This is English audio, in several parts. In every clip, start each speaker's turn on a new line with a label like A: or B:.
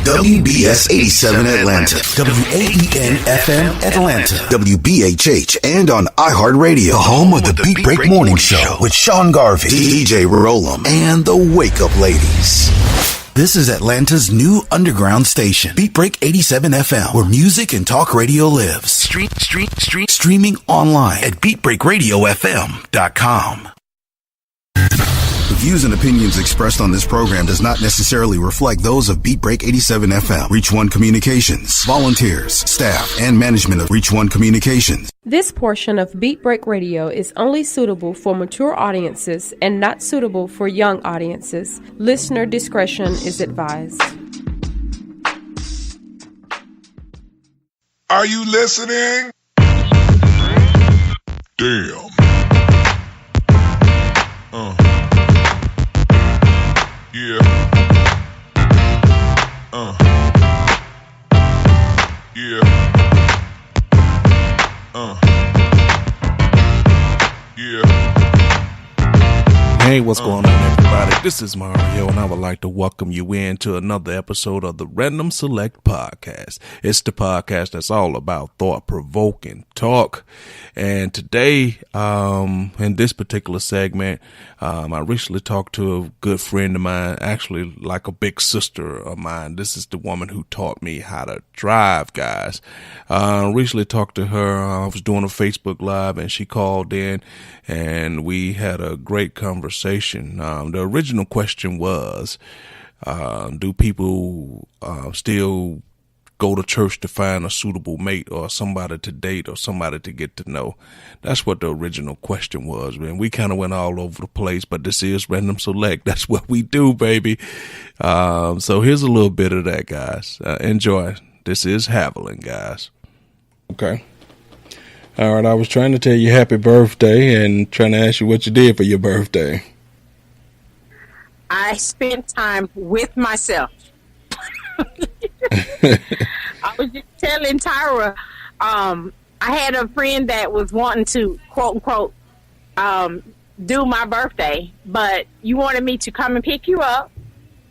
A: WBS 87 Atlanta, WAEN FM Atlanta, WBHH, and on iHeartRadio, the home of the Beat Break Morning Show with Sean Garvey, DJ Rollum, and the Wake Up Ladies. This is Atlanta's new underground station, Beat Break 87 FM, where music and talk radio lives. Streaming online at beatbreakradiofm.com. The views and opinions expressed on this program does not necessarily reflect those of Beat Break 87 FM, Reach One Communications, volunteers, staff, and management of Reach One Communications.
B: This portion of Beat Break Radio is only suitable for mature audiences and not suitable for young audiences. Listener discretion is advised.
C: Are you listening? Damn. Yeah. Yeah. Yeah.
D: Hey, what's going on, everybody? This is Mario, and I would like to welcome you into another episode of the Random Select Podcast. It's the podcast that's all about thought-provoking talk. And today, in this particular segment, I recently talked to a good friend of mine, actually like a big sister of mine. This is the woman who taught me how to drive, guys. Recently talked to her. I was doing a Facebook Live, and she called in, and we had a great conversation. The original question was, do people still go to church to find a suitable mate or somebody to date or somebody to get to know? That's what the original question was, man. We kind of went all over the place, but this is Random Select. That's what we do, baby. So here's a little bit of that, guys. Enjoy. This is Haviland, guys. Okay. All right, I was trying to tell you happy birthday and trying to ask you what you did for your birthday.
E: I spent time with myself. I was just telling Tyra, I had a friend that was wanting to, quote unquote, do my birthday, but you wanted me to come and pick you up,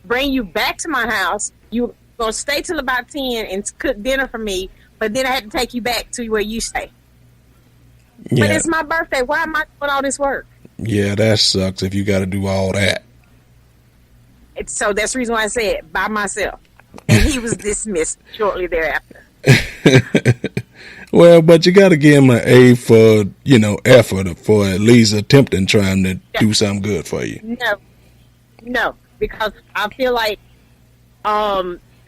E: bring you back to my house. You were going to stay till about 10 and cook dinner for me, but then I had to take you back to where you stay. Yeah. But it's my birthday. Why am I doing all this work? Yeah, that sucks if you got to do all that. So that's the reason why I said by myself. And he was dismissed shortly thereafter.
D: Well, but you got to give him an A for, effort for at least attempting trying to do something good for you.
E: No, because I feel like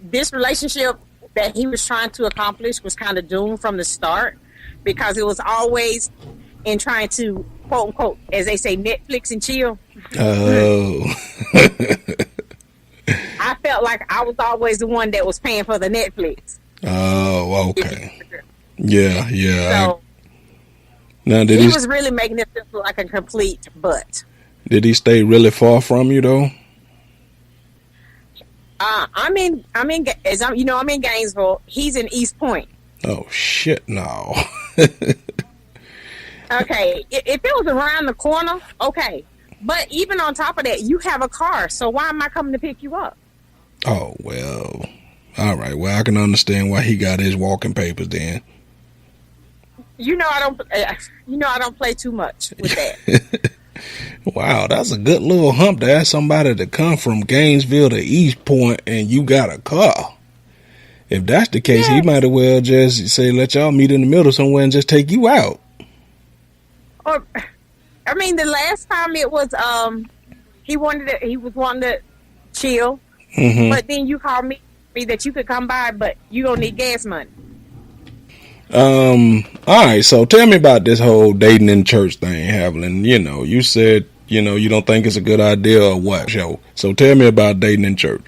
E: this relationship that he was trying to accomplish was kind of doomed from the start, because it was always in trying to, quote unquote, as they say, Netflix and chill. Oh. I felt like I was always the one that was paying for the Netflix.
D: Oh, okay. Yeah.
E: So
D: now,
E: he was really making it feel like a complete butt.
D: Did he stay really far from you though?
E: I'm in Gainesville. He's in East Point.
D: Oh shit, no.
E: Okay, if it was around the corner, okay. But even on top of that, you have a car, so why am I coming to pick you up?
D: Oh, well, all right. Well, I can understand why he got his walking papers then.
E: I don't play too much with that.
D: Wow, that's a good little hump to ask somebody to come from Gainesville to East Point and you got a car. If that's the case, He might as well just say, let y'all meet in the middle somewhere and just take you out.
E: The last time it was, he was wanting to chill, but then you called me that you could come by, but you don't need gas money.
D: All right, so tell me about this whole dating in church thing, Haviland. You said, you don't think it's a good idea or what? So tell me about dating in church.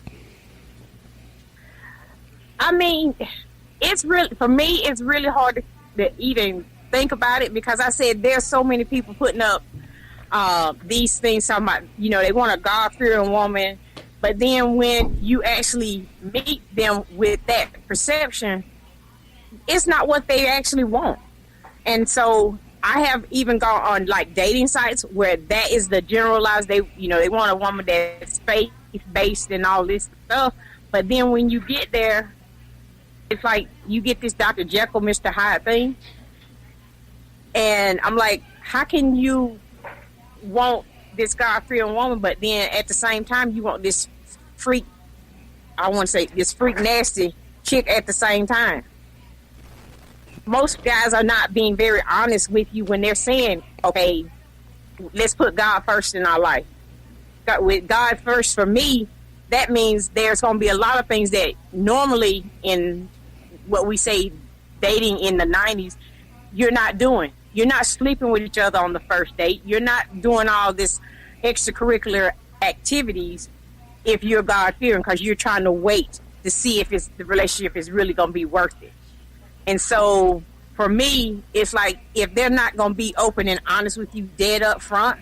E: It's really hard to even think about it, because I said there's so many people putting up these things talking about, they want a God-fearing woman, but then when you actually meet them with that perception, it's not what they actually want. And so I have even gone on like dating sites where that is the generalized, they want a woman that's faith-based and all this stuff, But then when you get there, it's like you get this Dr. Jekyll, Mr. Hyde thing. And I'm like, how can you want this God-fearing woman, but then at the same time you want this freak, I want to say this freak nasty chick at the same time? Most guys are not being very honest with you when they're saying, okay, let's put God first in our life. With God first for me, that means there's going to be a lot of things that normally in what we say dating in the 90s, you're not doing. You're not sleeping with each other on the first date. You're not doing all this extracurricular activities if you're God-fearing, because you're trying to wait to see if the relationship is really going to be worth it. And so for me, it's like if they're not going to be open and honest with you dead up front,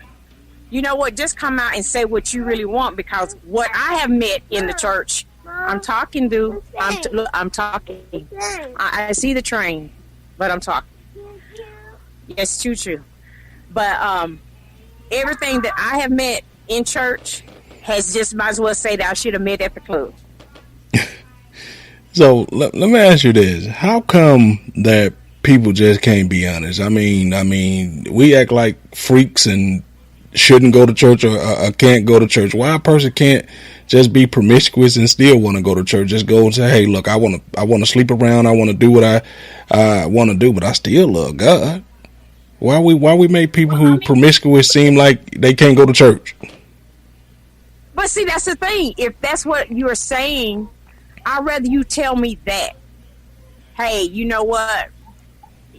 E: you know what, just come out and say what you really want, because what I have met in the church, I'm talking. I see the train, but I'm talking. Yes, choo-choo. But everything that I have met in church has just might as well say that I should have met at the club.
D: So let me ask you this: how come that people just can't be honest? I mean, we act like freaks and shouldn't go to church or can't go to church. Why a person can't just be promiscuous and still want to go to church? Just go and say, hey, look, I want to sleep around. I want to do what I want to do, but I still love God. Why we make people who promiscuous seem like they can't go to church?
E: But see, that's the thing. If that's what you're saying, I'd rather you tell me that. Hey, you know what?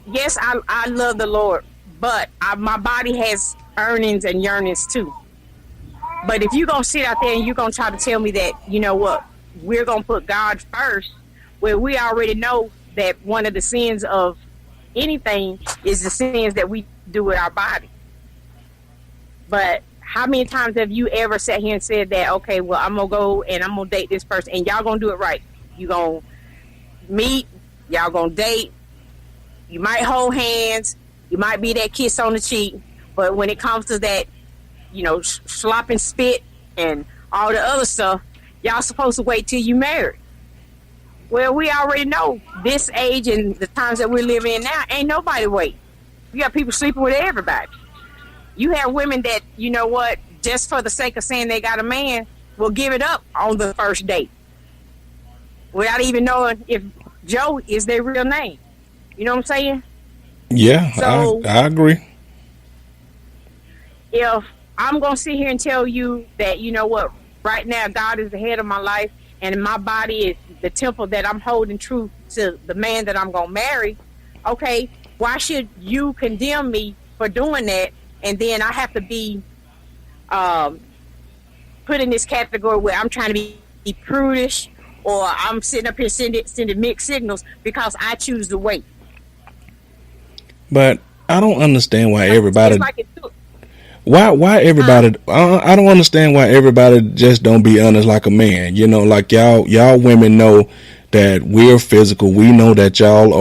E: Yes, I love the Lord, but my body has earnings and yearnings too. But if you're going to sit out there and you're going to try to tell me that, you know what, we're going to put God first, where we already know that one of the sins of anything is the sins that we do with our body. But how many times have you ever sat here and said that, okay, well, I'm going to go and I'm going to date this person, and y'all going to do it right. You going to meet, y'all going to date, you might hold hands, you might be that kiss on the cheek, but when it comes to that, you know, slop and spit and all the other stuff, y'all supposed to wait till you married. Well, we already know this age and the times that we're living in now, ain't nobody wait. You got people sleeping with everybody. You have women that, you know what, just for the sake of saying they got a man, will give it up on the first date without even knowing if Joe is their real name. You know what I'm saying?
D: Yeah, so, I agree.
E: If I'm going to sit here and tell you that, you know what, right now God is the head of my life and my body is the temple that I'm holding true to the man that I'm going to marry, okay, why should you condemn me for doing that? And then I have to be put in this category where I'm trying to be prudish, or I'm sitting up here sending mixed signals because I choose to wait.
D: But I don't understand why everybody. Why everybody? I don't understand why everybody just don't be honest like a man. You know, like y'all women know that we're physical. We know that y'all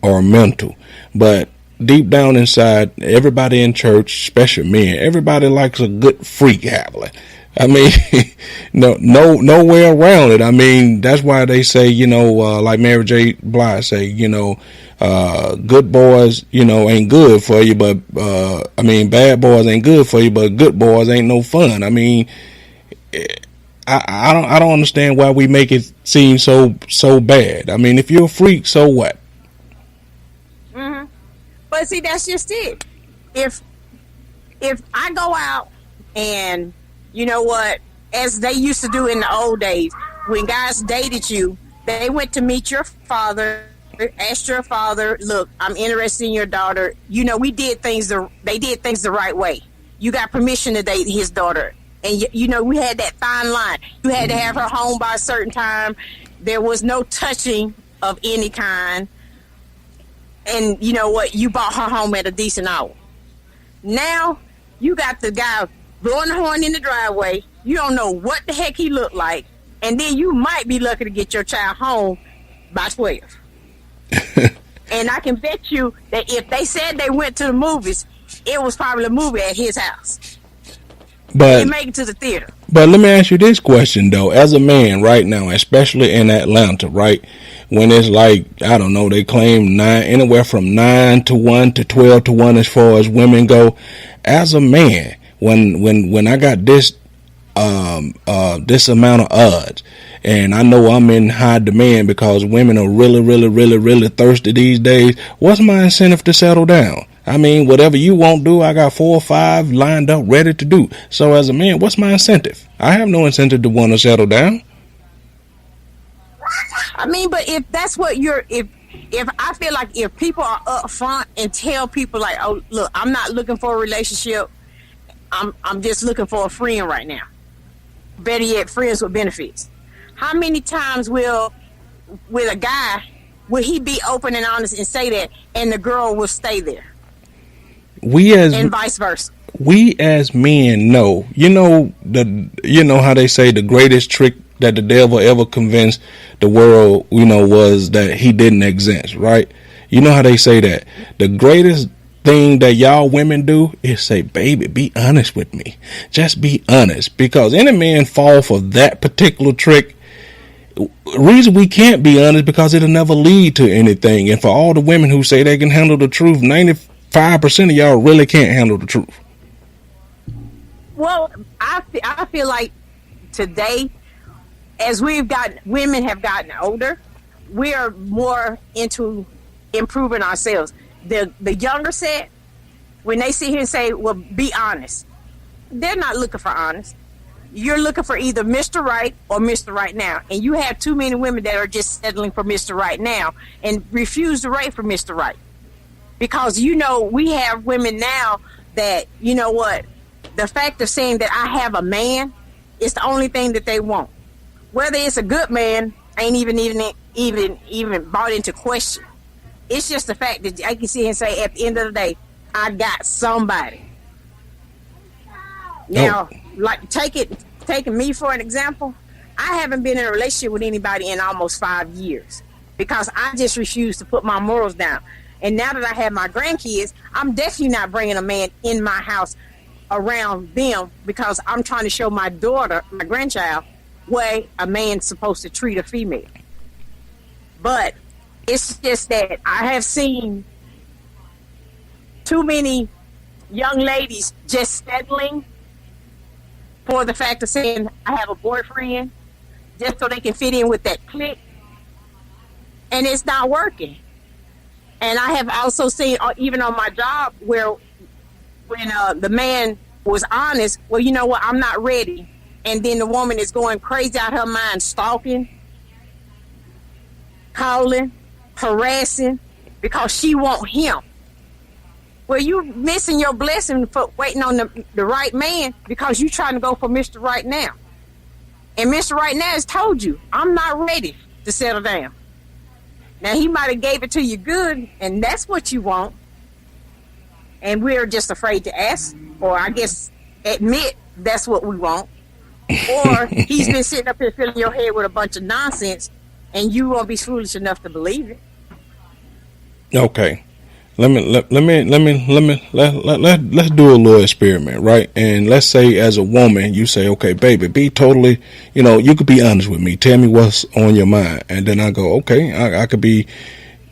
D: are mental, but deep down inside, everybody in church, especially men, everybody likes a good freak happening. I mean, no way around it. I mean, that's why they say, you know, like Mary J. Blige say, you know, good boys, you know, ain't good for you, but I mean, bad boys ain't good for you, but good boys ain't no fun. I mean, I don't understand why we make it seem so bad. I mean, if you're a freak, so what?
E: Mm-hmm. But see, that's just it. If I go out and, you know what, as they used to do in the old days, when guys dated you, they went to meet your father, asked your father, look, I'm interested in your daughter. You know, they did things the right way. You got permission to date his daughter. And, you know, we had that fine line. You had to have her home by a certain time. There was no touching of any kind. And you know what? You brought her home at a decent hour. Now, you got the guy blowing the horn in the driveway. You don't know what the heck he looked like. And then you might be lucky to get your child home by 12. And I can bet you that if they said they went to the movies, it was probably a movie at his house.
D: But
E: and make it to the theater.
D: But let me ask you this question though, as a man right now, especially in Atlanta, right? When it's like, I don't know, they claim anywhere from 9 to 1 to 12 to 1 as far as women go. As a man, when I got this amount of odds, and I know I'm in high demand because women are really thirsty these days, what's my incentive to settle down? I mean, whatever you won't do, I got 4 or 5 lined up ready to do. So as a man, what's my incentive? I have no incentive to want to settle down.
E: I mean, but if that's what if I feel like if people are upfront and tell people like, oh, look, I'm not looking for a relationship, I'm just looking for a friend right now. Better yet, friends with benefits. How many times with a guy will he be open and honest and say that, and the girl will stay there? And vice versa.
D: We as men know, you know how they say the greatest trick that the devil ever convinced the world, was that he didn't exist, right? You know how they say that the greatest thing that y'all women do is say, baby, be honest with me. Just be honest, because any man fall for that particular trick. Reason we can't be honest because it'll never lead to anything. And for all the women who say they can handle the truth, 95% of y'all really can't handle the truth.
E: Well, I feel like today, as women have gotten older, we are more into improving ourselves. The younger set, when they sit here and say, well, be honest, they're not looking for honest. You're looking for either Mr. Right or Mr. Right Now. And you have too many women that are just settling for Mr. Right Now and refuse to rate for Mr. Right. Because, we have women now that, you know what, the fact of saying that I have a man is the only thing that they want. Whether it's a good man ain't even brought into question. It's just the fact that I can sit here and say, at the end of the day, I got somebody. Now, like taking me for an example, I haven't been in a relationship with anybody in almost 5 years because I just refuse to put my morals down. And now that I have my grandkids, I'm definitely not bringing a man in my house around them because I'm trying to show my daughter, my grandchild, way a man's supposed to treat a female. But it's just that I have seen too many young ladies just settling for the fact of saying I have a boyfriend just so they can fit in with that clique, and it's not working. And I have also seen, even on my job, where when the man was honest, well, you know what, I'm not ready, and then the woman is going crazy out her mind, stalking, calling, harassing, because she want him. Well, you missing your blessing for waiting on the right man because you trying to go for Mr. Right Now. And Mr. Right Now has told you, I'm not ready to settle down. Now, he might have gave it to you good, and that's what you want. And we're just afraid to ask, or I guess admit that's what we want. Or he's been sitting up here filling your head with a bunch of nonsense, and you won't be foolish enough to believe it.
D: Okay. Let's do a little experiment, right? And let's say as a woman, you say, okay, baby, be totally, you could be honest with me. Tell me what's on your mind. And then I go, okay, I could be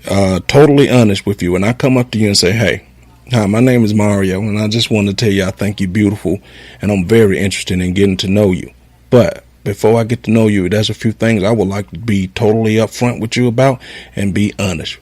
D: totally honest with you. And I come up to you and say, hey, hi, my name is Mario, and I just want to tell you I think you're beautiful, and I'm very interested in getting to know you. But before I get to know you, there's a few things I would like to be totally upfront with you about and be honest.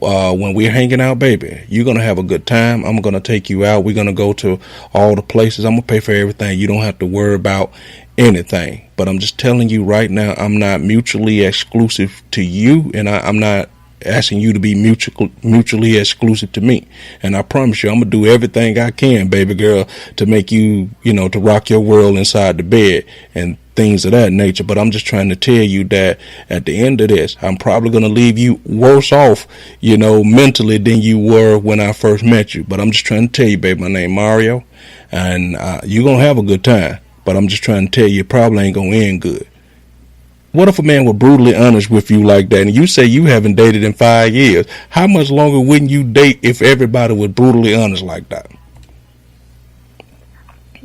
D: When we're hanging out, baby, you're going to have a good time. I'm going to take you out. We're going to go to all the places. I'm going to pay for everything. You don't have to worry about anything. But I'm just telling you right now, I'm not mutually exclusive to you, and I'm not asking you to be mutually exclusive to me. And I promise you, I'm going to do everything I can, baby girl, to make you, to rock your world inside the bed and things of that nature. But I'm just trying to tell you that at the end of this, I'm probably going to leave you worse off, mentally than you were when I first met you. But I'm just trying to tell you, babe, my name Mario, and you're going to have a good time. But I'm just trying to tell you, it probably ain't going to end good. What if a man were brutally honest with you like that, and you say you haven't dated in 5 years? How much longer wouldn't you date if everybody was brutally honest like that?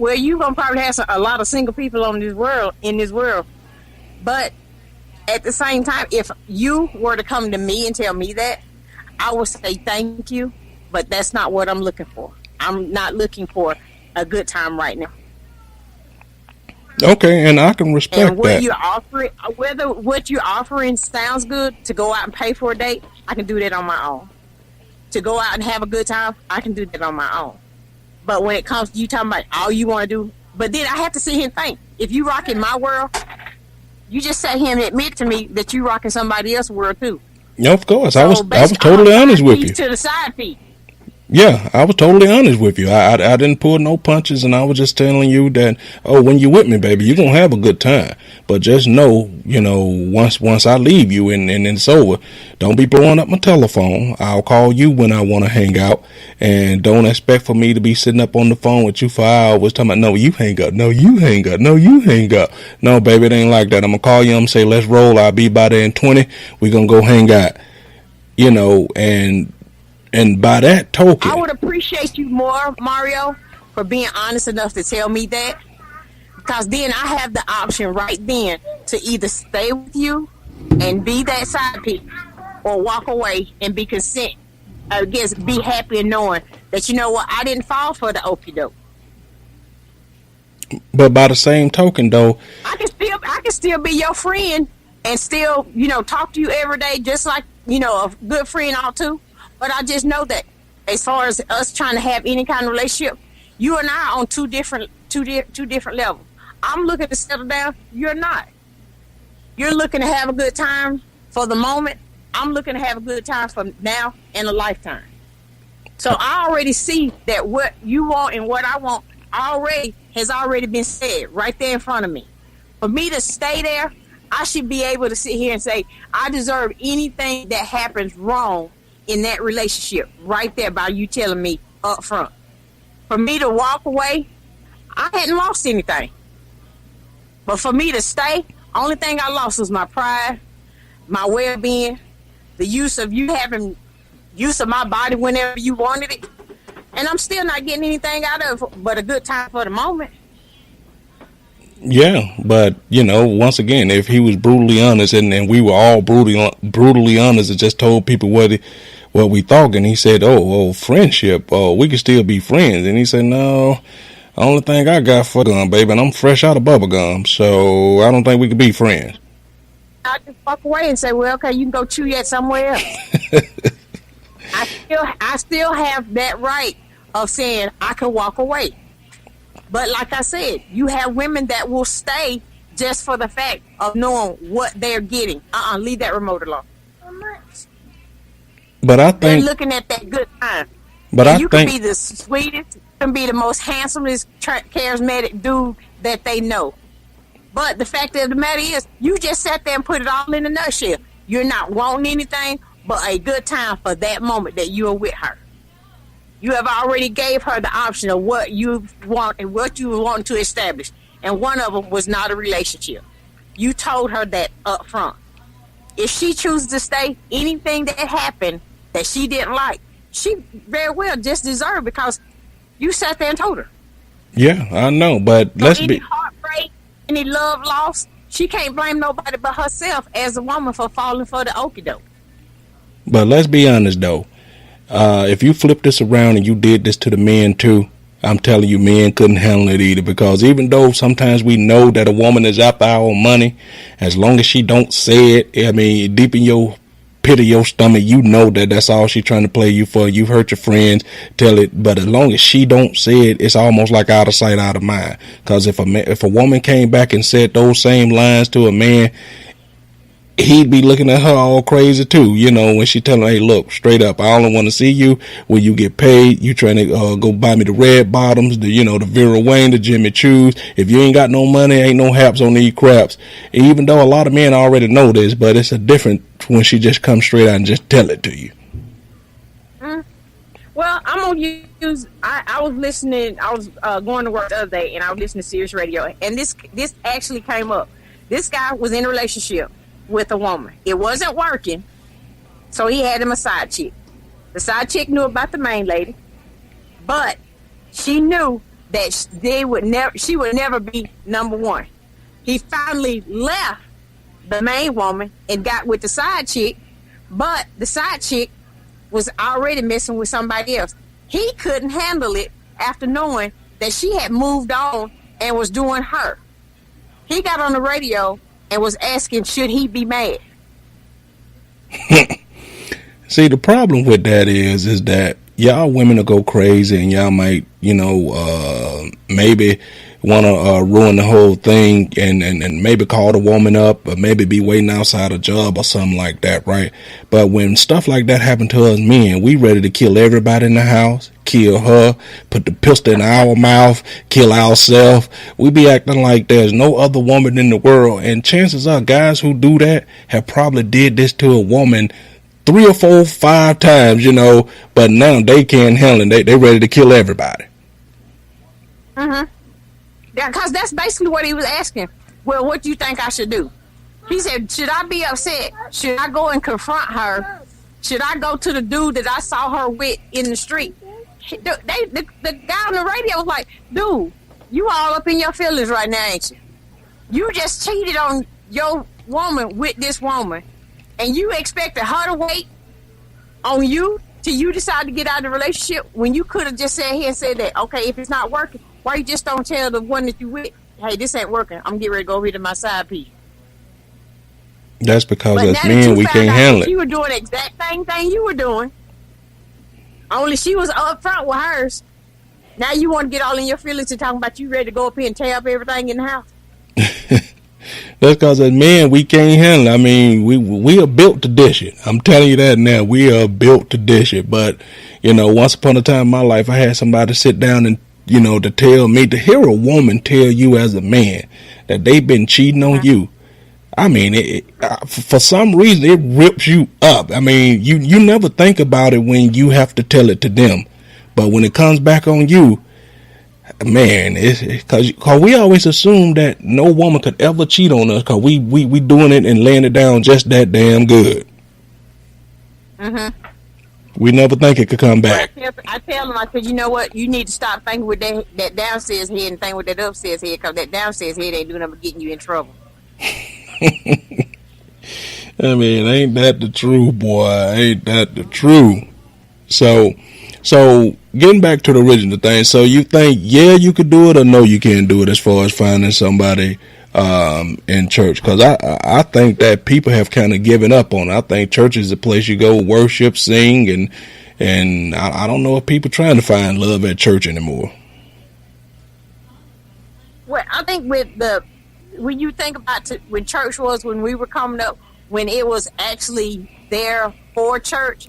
E: Well, you gonna probably have a lot of single people in this world. But at the same time, if you were to come to me and tell me that, I would say thank you, but that's not what I'm looking for. I'm not looking for a good time right now.
D: Okay, and I can respect
E: and what
D: that.
E: You're offering, whether what you're offering sounds good to go out and pay for a date, I can do that on my own. To go out and have a good time, I can do that on my own. But when it comes to you talking about all you want to do, but then I have to sit here and think. If you rock in my world, you just sat here and admit to me that you rock in somebody else's world too.
D: Yeah, of course.
E: So
D: I was totally honest with you.
E: To the side piece.
D: Yeah, I was totally honest with you. I didn't pull no punches, and I was just telling you that, when you're with me, baby, you're going to have a good time. But just know, once I leave you and it's over, don't be blowing up my telephone. I'll call you when I want to hang out, and don't expect for me to be sitting up on the phone with you for hours talking about, no, you hang up, no, you hang up, no, you hang up. No, baby, it ain't like that. I'm going to call you, I'm going to say, let's roll. I'll be by there in 20. We're going to go hang out, and by that token,
E: I would appreciate you more, Mario, for being honest enough to tell me that. Because then I have the option right then to either stay with you and be that side piece or walk away and be content. I guess be happy in knowing that, you know what, I didn't fall for the okie doke.
D: But by the same token, though,
E: I can still be your friend and still, talk to you every day just like, a good friend ought to. But I just know that as far as us trying to have any kind of relationship, you and I are on two different levels. I'm looking to settle down. You're not. You're looking to have a good time for the moment. I'm looking to have a good time for now and a lifetime. So I already see that what you want and what I want has already been said right there in front of me. For me to stay there, I should be able to sit here and say, I deserve anything that happens wrong in that relationship right there by you telling me up front. For me to walk away, I hadn't lost anything. But for me to stay, only thing I lost was my pride, my well-being, the use of you having use of my body whenever you wanted it. And I'm still not getting anything out of it but a good time for the moment.
D: Yeah, but, once again, if he was brutally honest and we were all brutally honest and just told people what we thought, and he said, friendship, we can still be friends. And he said, no, only thing I got for gum, baby, and I'm fresh out of bubble gum, so I don't think we could be friends.
E: I just walk away and say, well, okay, you can go chew that somewhere else. I still have that right of saying I can walk away. But like I said, you have women that will stay just for the fact of knowing what they're getting. Leave that remote alone.
D: But I think
E: they're looking at that good time.
D: But
E: and you can be the sweetest, you can be the most handsomest, charismatic dude that they know. But the fact of the matter is, you just sat there and put it all in a nutshell. You're not wanting anything but a good time for that moment that you are with her. You have already gave her the option of what you want and what you want to establish. And one of them was not a relationship. You told her that up front. If she chooses to stay, anything that happened that she didn't like, she very well just deserved because you sat there and told her.
D: Yeah, I know, but
E: so any heartbreak, any love lost, she can't blame nobody but herself as a woman for falling for the okie doke.
D: But let's be honest, though. If you flip this around and you did this to the men too, I'm telling you, men couldn't handle it either. Because even though sometimes we know that a woman is after our money, as long as she don't say it, I mean, deep in your pit of your stomach, you know that that's all she trying to play you for. You've hurt your friends, tell it. But as long as she don't say it, it's almost like out of sight, out of mind. Because if a woman came back and said those same lines to a man, he'd be looking at her all crazy too, when she tell him, hey, look, straight up, I only want to see you when you get paid. You trying to go buy me the red bottoms, the Vera Wayne, the Jimmy Choos. If you ain't got no money, ain't no haps on these craps. Even though a lot of men already know this, but it's a different when she just comes straight out and just tell it to you.
E: Well, I'm gonna use. I was listening. I was going to work the other day, and I was listening to Sirius Radio, and this actually came up. This guy was in a relationship with a woman. It wasn't working, so he had him a side chick. The side chick knew about the main lady, but she knew that she would never be number one. He finally left the main woman and got with the side chick, but the side chick was already messing with somebody else. He couldn't handle it after knowing that she had moved on and was doing her. He got on the radio and was asking, should he be mad?
D: See, the problem with that is that y'all women will go crazy and y'all might, maybe want to ruin the whole thing and maybe call the woman up or maybe be waiting outside a job or something like that, right? But when stuff like that happen to us men, we ready to kill everybody in the house, kill her, put the pistol in our mouth, kill ourselves. We be acting like there's no other woman in the world, and chances are guys who do that have probably did this to a woman 3 or 4, 5 times, but now they can't handle it. They ready to kill everybody.
E: Mm-hmm. Yeah, because that's basically what he was asking. Well, what do you think I should do? He said, should I be upset? Should I go and confront her? Should I go to the dude that I saw her with in the street? The guy on the radio was like, dude, you all up in your feelings right now, ain't you? You just cheated on your woman with this woman, and you expected her to wait on you till you decide to get out of the relationship when you could have just sat here and said that, okay, if it's not working, why you just don't tell the one that you with, hey, this ain't working, I'm getting ready to go over to my side piece.
D: That's because as men, we can't handle it.
E: She was doing the exact same thing you were doing, only she was up front with hers. Now you want to get all in your feelings and talking about you ready to go up here and tear up everything in the house.
D: That's because as men, we can't handle it. I mean, we are built to dish it. I'm telling you that now. We are built to dish it. But, once upon a time in my life, I had somebody sit down and, to tell me, to hear a woman tell you as a man that they've been cheating on you. I mean, for some reason, it rips you up. I mean, you never think about it when you have to tell it to them. But when it comes back on you, man, it's because we always assume that no woman could ever cheat on us because we doing it and laying it down just that damn good.
E: Mm-hmm.
D: We never think it could come back.
E: I tell them, I said, you know what? You need to stop thinking with that downstairs head and think with that upstairs head, because that downstairs head ain't doing nothing but getting you in trouble.
D: I mean, ain't that the truth, boy? Ain't that the truth? So getting back to the original thing, so you think, yeah, you could do it, or no, you can't do it as far as finding somebody in church? Because I think that people have kind of given up on it. I think church is the place you go worship, sing, and I don't know if people trying to find love at church anymore.
E: Well, I think when you think about when church was when we were coming up, when it was actually there for church,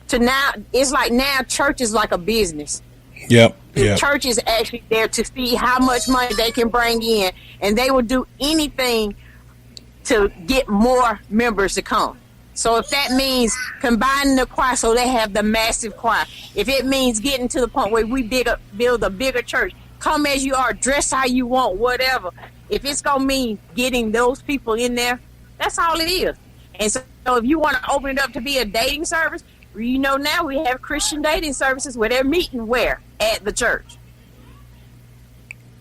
E: to now, it's like now church is like a business.
D: Yep.
E: The church is actually there to see how much money they can bring in, and they will do anything to get more members to come. So if that means combining the choir so they have the massive choir, if it means getting to the point where we build a bigger church, come as you are, dress how you want, whatever. If it's going to mean getting those people in there, that's all it is. And so if you want to open it up to be a dating service, now we have Christian dating services where they're meeting where? At the church.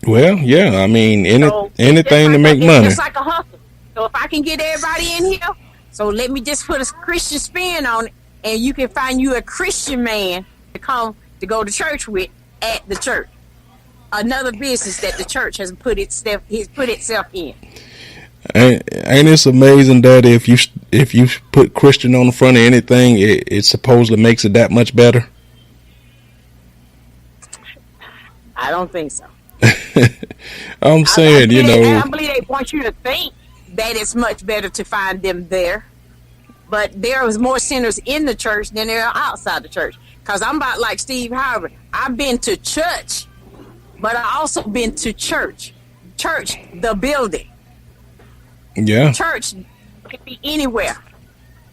D: Well, yeah, I mean, anything to make money.
E: It's like a hustle. So if I can get everybody in here, so let me just put a Christian spin on it, and you can find you a Christian man to come to go to church with at the church. Another business that the church has put itself in.
D: Ain't it amazing that if you put Christian on the front of anything, it supposedly makes it that much better?
E: I don't think so.
D: I'm saying,
E: I believe they want you to think that it's much better to find them there. But there is more sinners in the church than there are outside the church. Because I'm about like Steve Harvey. I've been to church, but I also been to church. Church, the building.
D: Yeah.
E: Church can be anywhere.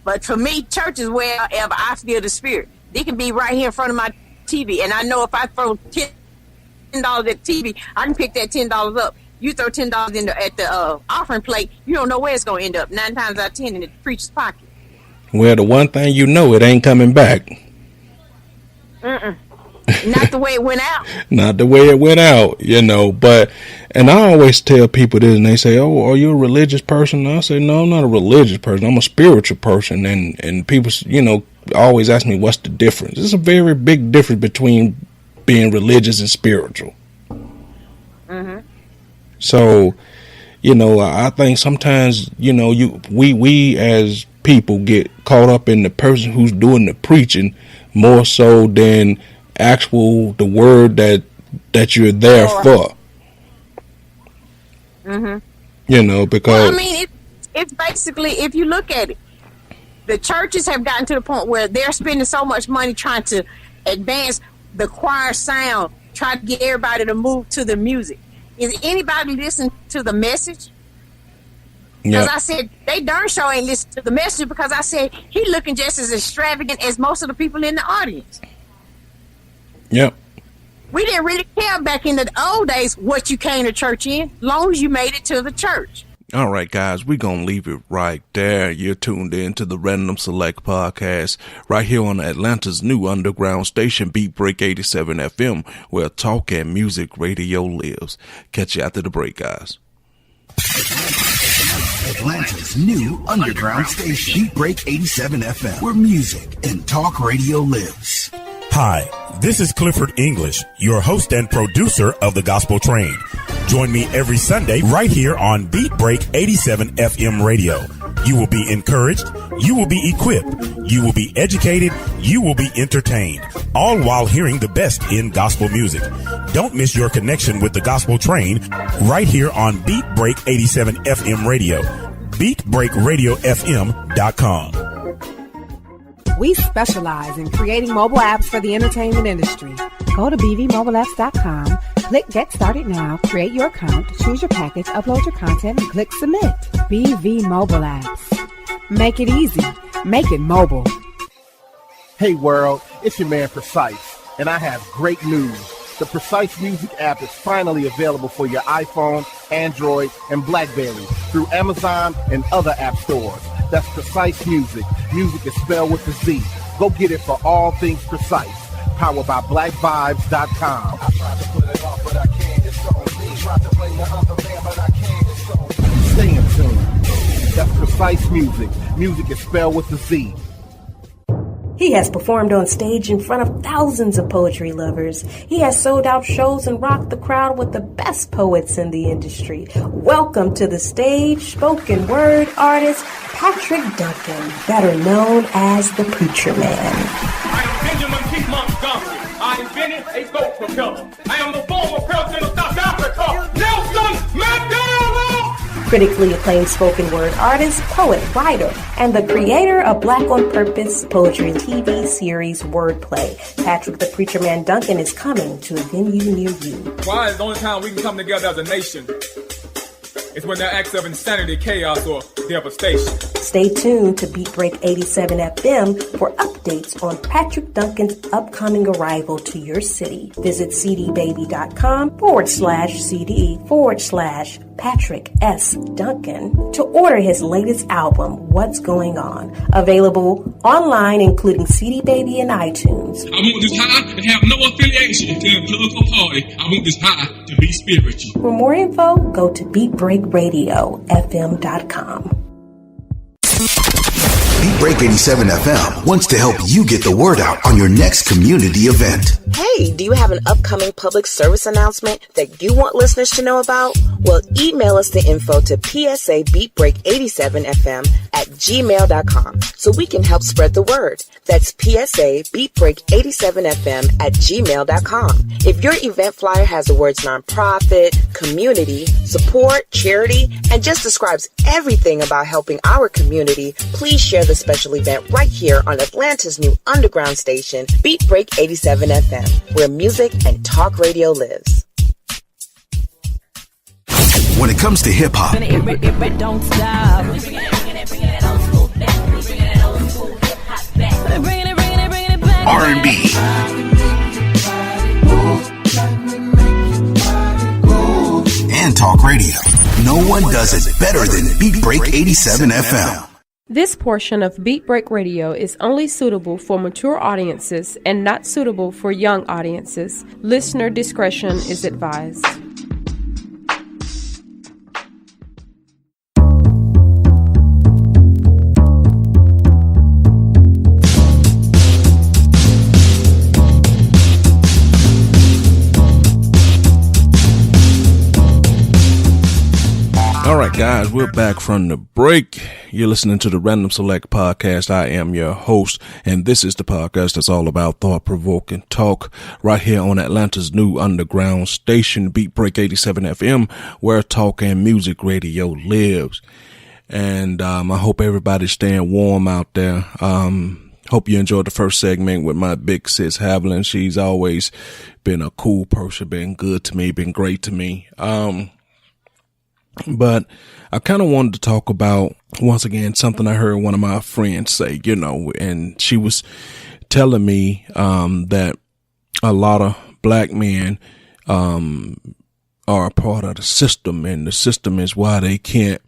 E: But for me, church is wherever I feel the spirit. They can be right here in front of my TV. And I know if I throw $10 at TV, I can pick that $10 up. You throw $10 at the offering plate, you don't know where it's going to end up. 9 times out of 10 in the preacher's pocket.
D: Well, the one thing it ain't coming back.
E: Mm-mm. Not the way it went out.
D: Not the way it went out, but, and I always tell people this, and they say, oh, are you a religious person? And I say, no, I'm not a religious person. I'm a spiritual person. And people, always ask me, what's the difference? There's a very big difference between being religious and spiritual. Mm-hmm. So, I think sometimes, we as people get caught up in the person who's doing the preaching more so than the word that you're there for. Mm-hmm. Because
E: it's basically, if you look at it, the churches have gotten to the point where they're spending so much money trying to advance the choir sound, trying to get everybody to move to the music. Is anybody listening to the message? Because I said, they darn sure ain't listening to the message, because I said, he looking just as extravagant as most of the people in the audience.
D: Yep.
E: We didn't really care back in the old days what you came to church in, long as you made it to the church.
D: All right, guys, we're going to leave it right there. You're tuned in to the Random Select Podcast right here on Atlanta's new underground station, Beat Break 87 FM, where talk and music radio lives. Catch you after the break, guys.
A: Atlanta's new underground station, Beat Break 87 FM, where music and talk radio lives.
F: Hi, this is Clifford English, your host and producer of The Gospel Train. Join me every Sunday right here on Beat Break 87 FM radio. You will be encouraged, you will be equipped, you will be educated, you will be entertained, all while hearing the best in gospel music. Don't miss your connection with The Gospel Train right here on Beat Break 87 FM radio. BeatBreakRadioFM.com.
G: We specialize in creating mobile apps for the entertainment industry. Go to bvmobileapps.com, click Get Started Now, create your account, choose your package, upload your content, and click Submit. BV Mobile Apps. Make it easy. Make it mobile.
H: Hey world, it's your man Precise, and I have great news. The Precise Music app is finally available for your iPhone, Android, and BlackBerry through Amazon and other app stores. That's Precise Music. Music is spelled with a Z. Go get it for all things Precise. Powered by BlackVibes.com. Stay in tune. That's Precise Music. Music is spelled with a Z.
I: He has performed on stage in front of thousands of poetry lovers. He has sold out shows and rocked the crowd with the best poets in the industry. Welcome to the stage, spoken word artist, Patrick Duncan, better known as the Preacher Man.
J: I am Benjamin P. Montgomery. I invented a goat propeller. I am the former president of South Africa, Nelson Mandela.
I: Critically acclaimed spoken word artist, poet, writer, and the creator of Black on Purpose poetry TV series Wordplay. Patrick the Preacher Man Duncan is coming to a venue near you.
J: Why is the only time we can come together as a nation is when there are acts of insanity, chaos, or devastation.
I: Stay tuned to Beat Break 87 FM for updates on Patrick Duncan's upcoming arrival to your city. Visit cdbaby.com/CD/Patrick S. Duncan to order his latest album, What's Going On. Available online, including CD Baby and iTunes.
J: I want this high and have no affiliation to a political party. I want this high to be spiritual.
I: For more info, go to BeatBreakRadioFM.com.
A: Beat Break 87 FM wants to help you get the word out on your next community event.
K: Hey, do you have an upcoming public service announcement that you want listeners to know about? Well, email us the info to psabeatbreak87fm@gmail.com so we can help spread the word. That's psabeatbreak87fm@gmail.com. If your event flyer has the words nonprofit, community, support, charity, and just describes everything about helping our community, please share the special event right here on Atlanta's new underground station, Beat Break 87 FM, where music and talk radio lives.
A: When it comes to hip hop,
L: Don't stop.
A: R&B, and talk radio, no one does it better than Beat Break 87 FM.
B: This portion of Beat Break Radio is only suitable for mature audiences and not suitable for young audiences. Listener discretion is advised.
D: All right, guys, we're back from the break. You're listening to the Random Select Podcast. I am your host, and this is the podcast that's all about thought-provoking talk right here on Atlanta's new underground station, Beat Break 87 FM, where talk and music radio lives. And I hope everybody's staying warm out there. Hope you enjoyed the first segment with my big sis Haviland. She's always been a cool person, been good to me, been great to me. But I kind of wanted to talk about, once again, something I heard one of my friends say, and she was telling me that a lot of black men are a part of the system, and the system is why they can't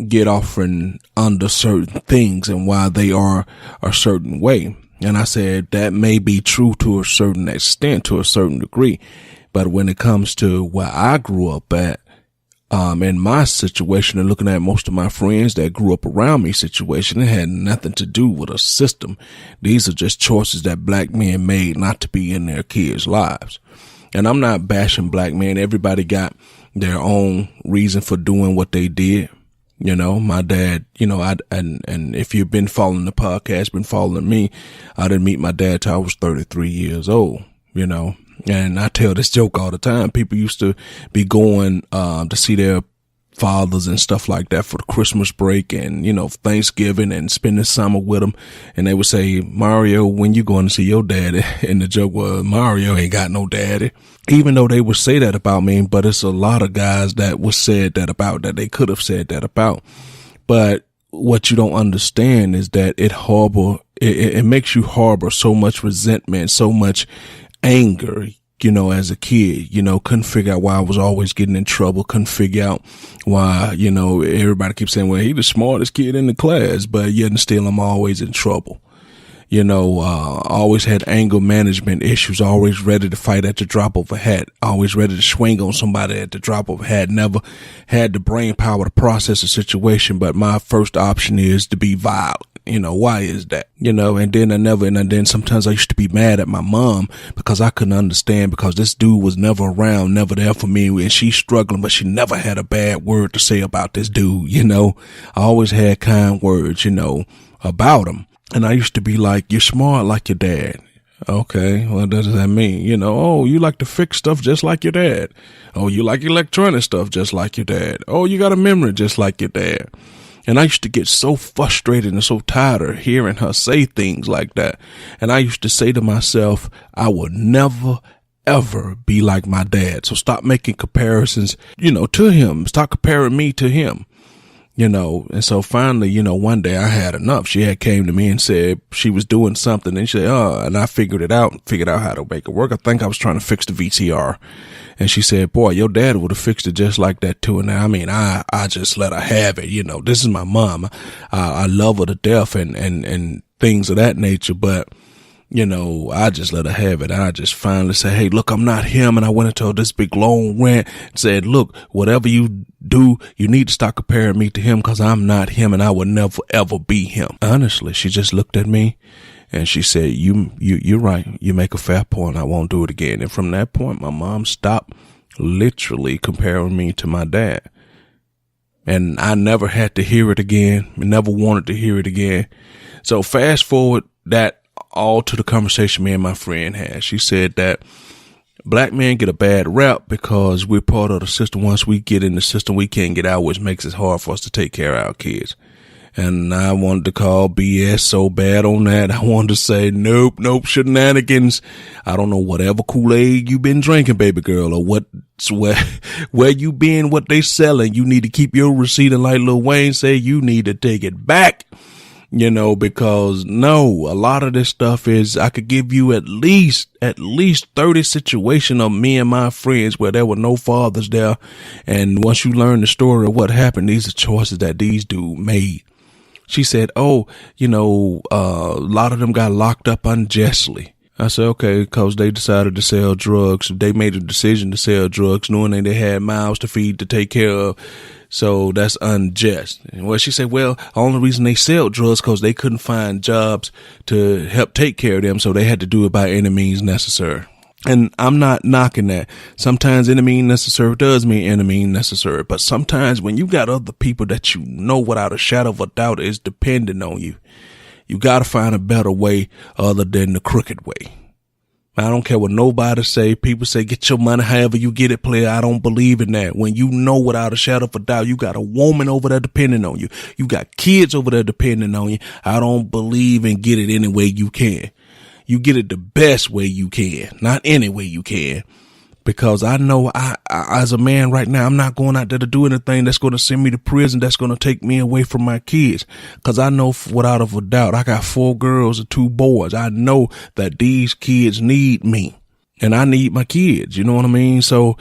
D: get off and under certain things and why they are a certain way. And I said that may be true to a certain extent, to a certain degree. But when it comes to where I grew up at, in my situation, and looking at most of my friends that grew up around me situation, it had nothing to do with a system. These are just choices that black men made not to be in their kids' lives. And I'm not bashing black men. Everybody got their own reason for doing what they did. My dad, and if you've been following the podcast, been following me, I didn't meet my dad till I was 33 years old, And I tell this joke all the time. People used to be going to see their fathers and stuff like that for the Christmas break and, Thanksgiving and spending summer with them. And they would say, Mario, when you going to see your daddy? And the joke was, Mario ain't got no daddy. Even though they would say that about me, but it's a lot of guys that was said that about, that they could have said that about. But what you don't understand is that it makes you harbor so much resentment, so much anger, as a kid, couldn't figure out why I was always getting in trouble, couldn't figure out why, everybody keeps saying, well, he the smartest kid in the class, but yet and still I'm always in trouble. Always had anger management issues, always ready to fight at the drop of a hat, always ready to swing on somebody at the drop of a hat, never had the brain power to process a situation, but my first option is to be violent. Why is that? And then sometimes I used to be mad at my mom because I couldn't understand, because this dude was never around, never there for me, and she's struggling, but she never had a bad word to say about this dude. I always had kind words, about him. And I used to be like, you're smart like your dad. Okay, what does that mean? Oh, you like to fix stuff just like your dad. Oh, you like electronic stuff just like your dad. Oh, you got a memory just like your dad. And I used to get so frustrated and so tired of hearing her say things like that. And I used to say to myself, I will never, ever be like my dad. So stop making comparisons, to him. Stop comparing me to him. And so finally, one day I had enough. She had came to me and said she was doing something, and she said, and I figured out how to make it work. I think I was trying to fix the VCR. And she said, boy, your dad would have fixed it just like that too. And I just let her have it. This is my mom. I love her to death and things of that nature. But, I just let her have it. I just finally said, hey, look, I'm not him. And I went into this big long rant and said, look, whatever you do, you need to stop comparing me to him, because I'm not him and I will never, ever be him. Honestly, she just looked at me and she said, you're right. You make a fair point. I won't do it again. And from that point, my mom stopped literally comparing me to my dad. And I never had to hear it again. I never wanted to hear it again. So fast forward that all to the conversation me and my friend had. She said that black men get a bad rap because we're part of the system. Once we get in the system, we can't get out, which makes it hard for us to take care of our kids. And I wanted to call BS so bad on that. I wanted to say, nope, shenanigans. I don't know whatever Kool-Aid you been drinking, baby girl, or where you been, what they selling. You need to keep your receipt, and like Lil Wayne say, you need to take it back. Because no, a lot of this stuff is, I could give you at least 30 situations of me and my friends where there were no fathers there. And once you learn the story of what happened, these are choices that these dudes made. She said, a lot of them got locked up unjustly. I said, okay, because they decided to sell drugs. They made a decision to sell drugs knowing they had mouths to feed, to take care of. So that's unjust. And well, she said, well, the only reason they sell drugs because they couldn't find jobs to help take care of them. So they had to do it by any means necessary. And I'm not knocking that. Sometimes any means necessary does mean any means necessary. But sometimes when you got other people that you know without a shadow of a doubt is dependent on you, you got to find a better way other than the crooked way. I don't care what nobody say. People say, get your money however you get it, player. I don't believe in that. When you know without a shadow of a doubt, you got a woman over there depending on you. You got kids over there depending on you. I don't believe in get it any way you can. You get it the best way you can, not any way you can. Because I know I as a man right now, I'm not going out there to do anything that's going to send me to prison, that's going to take me away from my kids. Because I know without a doubt, I got 4 girls and 2 boys. I know that these kids need me and I need my kids. You know what I mean? So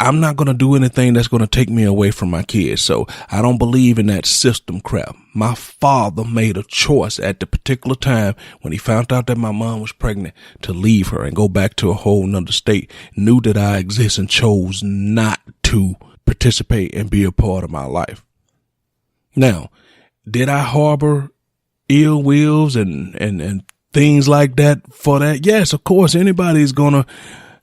D: I'm not going to do anything that's going to take me away from my kids. So I don't believe in that system crap. My father made a choice at the particular time when he found out that my mom was pregnant to leave her and go back to a whole nother state, knew that I exist and chose not to participate and be a part of my life. Now, did I harbor ill wills and things like that for that? Yes, of course, anybody's going to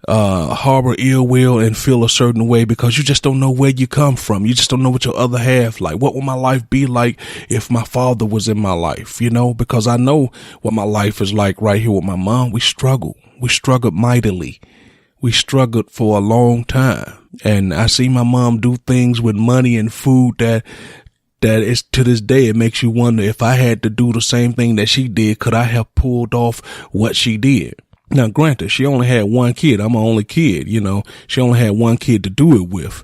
D: harbor ill will and feel a certain way because you just don't know where you come from. You just don't know what your other half like. What would my life be like if my father was in my life? You know, because I know what my life is like right here with my mom. We struggled mightily. We struggled for a long time. And I see my mom do things with money and food that is to this day, it makes you wonder if I had to do the same thing that she did, could I have pulled off what she did? Now, granted, she only had 1 kid. I'm her only kid, you know. She only had 1 kid to do it with.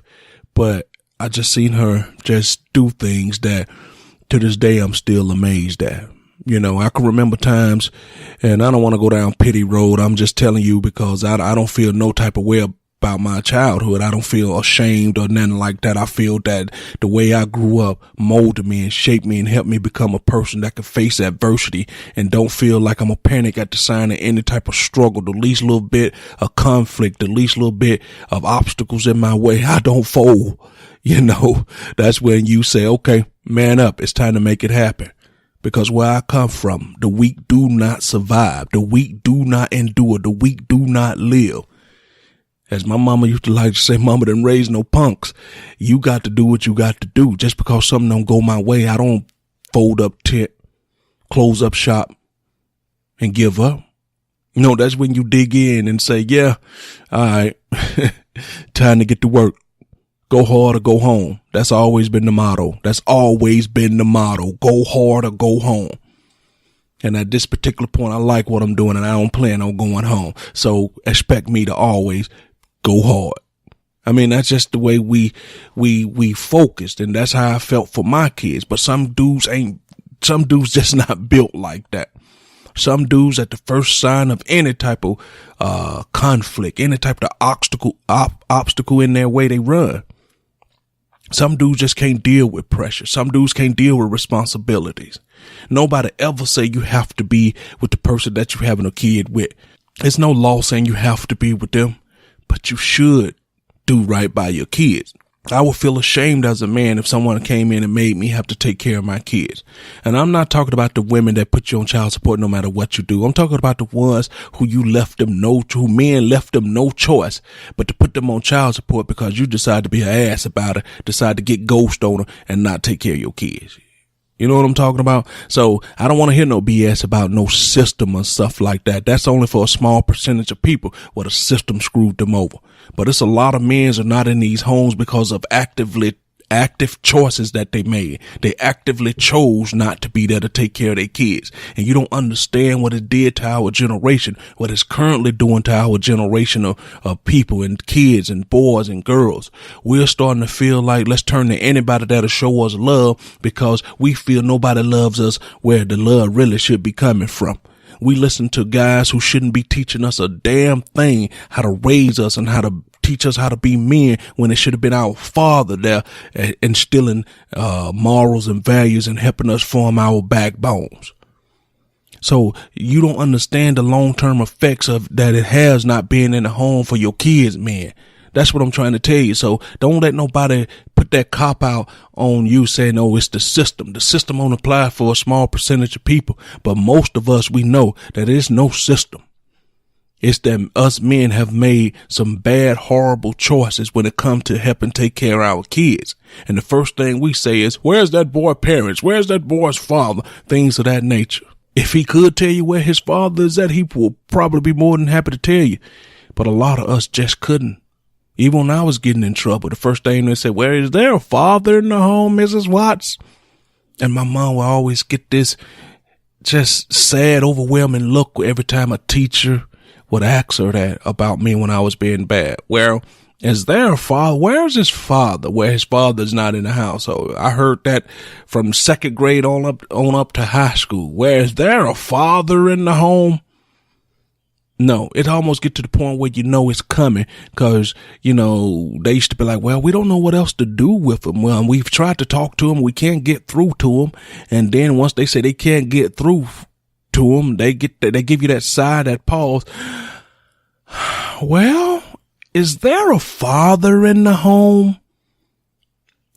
D: But I just seen her just do things that to this day I'm still amazed at. You know, I can remember times, and I don't want to go down pity road. I'm just telling you because I don't feel no type of way about my childhood. I don't feel ashamed or nothing like that. I feel that the way I grew up molded me and shaped me and helped me become a person that can face adversity and don't feel like I'm a panic at the sign of any type of struggle. The least little bit of conflict, the least little bit of obstacles in my way, I don't fold. You know, that's when you say, okay, man up. It's time to make it happen. Because where I come from, the weak do not survive. The weak do not endure. The weak do not live. As my mama used to like to say, mama didn't raise no punks. You got to do what you got to do. Just because something don't go my way, I don't fold up tent, close up shop, and give up. No, that's when you dig in and say, yeah, all right, time to get to work. Go hard or go home. That's always been the motto. That's always been the motto. Go hard or go home. And at this particular point, I like what I'm doing and I don't plan on going home. So expect me to always go hard. I mean, that's just the way we focused, and that's how I felt for my kids. But some dudes just not built like that. Some dudes at the first sign of any type of conflict, any type of obstacle in their way, they run. Some dudes just can't deal with pressure. Some dudes can't deal with responsibilities. Nobody ever say you have to be with the person that you're having a kid with. There's no law saying you have to be with them, but you should do right by your kids. I would feel ashamed as a man if someone came in and made me have to take care of my kids. And I'm not talking about the women that put you on child support no matter what you do. I'm talking about the ones who men left them no choice but to put them on child support because you decide to be an ass about it, decide to get ghost on them and not take care of your kids. You know what I'm talking about? So I don't want to hear no BS about no system and stuff like that. That's only for a small percentage of people where the system screwed them over. But it's a lot of men are not in these homes because of active choices that they made. They actively chose not to be there to take care of their kids. And you don't understand what it did to our generation, what it's currently doing to our generation of people and kids and boys and girls. We're starting to feel like let's turn to anybody that'll show us love because we feel nobody loves us where the love really should be coming from. We listen to guys who shouldn't be teaching us a damn thing, how to raise us and how to teach us how to be men when it should have been our father there instilling morals and values and helping us form our backbones. So you don't understand the long-term effects of that it has not being in the home for your kids, man. That's what I'm trying to tell you. So don't let nobody put that cop out on you saying, oh, it's the system. The system won't apply for a small percentage of people. But most of us, we know that there's no system. It's that us men have made some bad, horrible choices when it comes to helping take care of our kids. And the first thing we say is, where's that boy's parents? Where's that boy's father? Things of that nature. If he could tell you where his father is at, he will probably be more than happy to tell you. But a lot of us just couldn't. Even when I was getting in trouble, the first thing they said, well, is there a father in the home, Mrs. Watts? And my mom would always get this just sad, overwhelming look every time a teacher would ask her that about me when I was being bad. Well, is there a father? Where's his father? Where his father's not in the house. So I heard that from second grade on up to high school. Where is there a father in the home? No, it almost get to the point where you know it's coming because, you know, they used to be like, well, we don't know what else to do with him. Well, we've tried to talk to him. We can't get through to him. And then once they say they can't get through to him, they give you that sigh, that pause. Well, is there a father in the home?